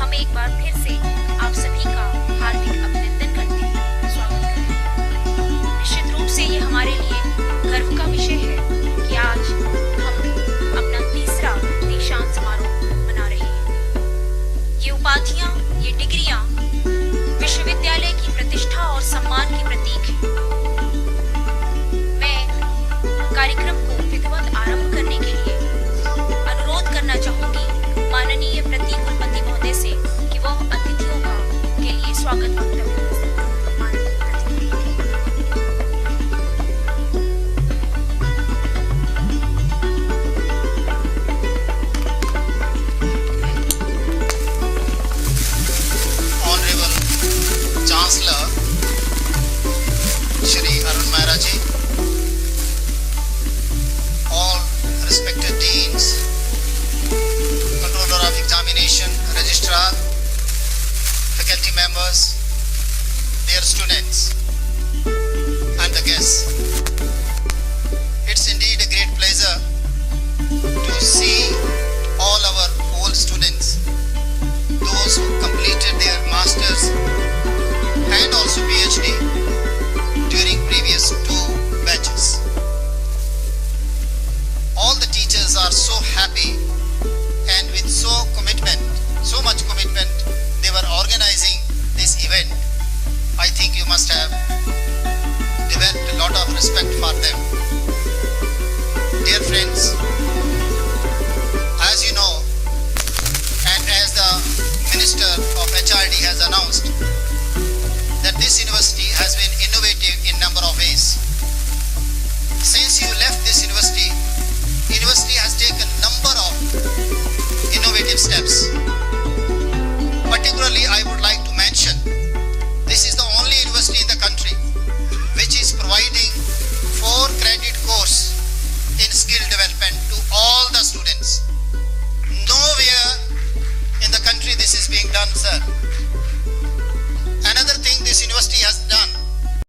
हम एक बार फिर से आप सभी का हार्दिक अभिनंदन करते हैं, स्वागत करते हैं। निश्चित रूप से ये हमारे लिए गर्व का विषय है कि आज हम अपना तीसरा दीक्षांत समारोह मना रहे हैं। ये उपाधियां, ये डिग्रियां विश्वविद्यालय की प्रतिष्ठा और सम्मान की प्रतीक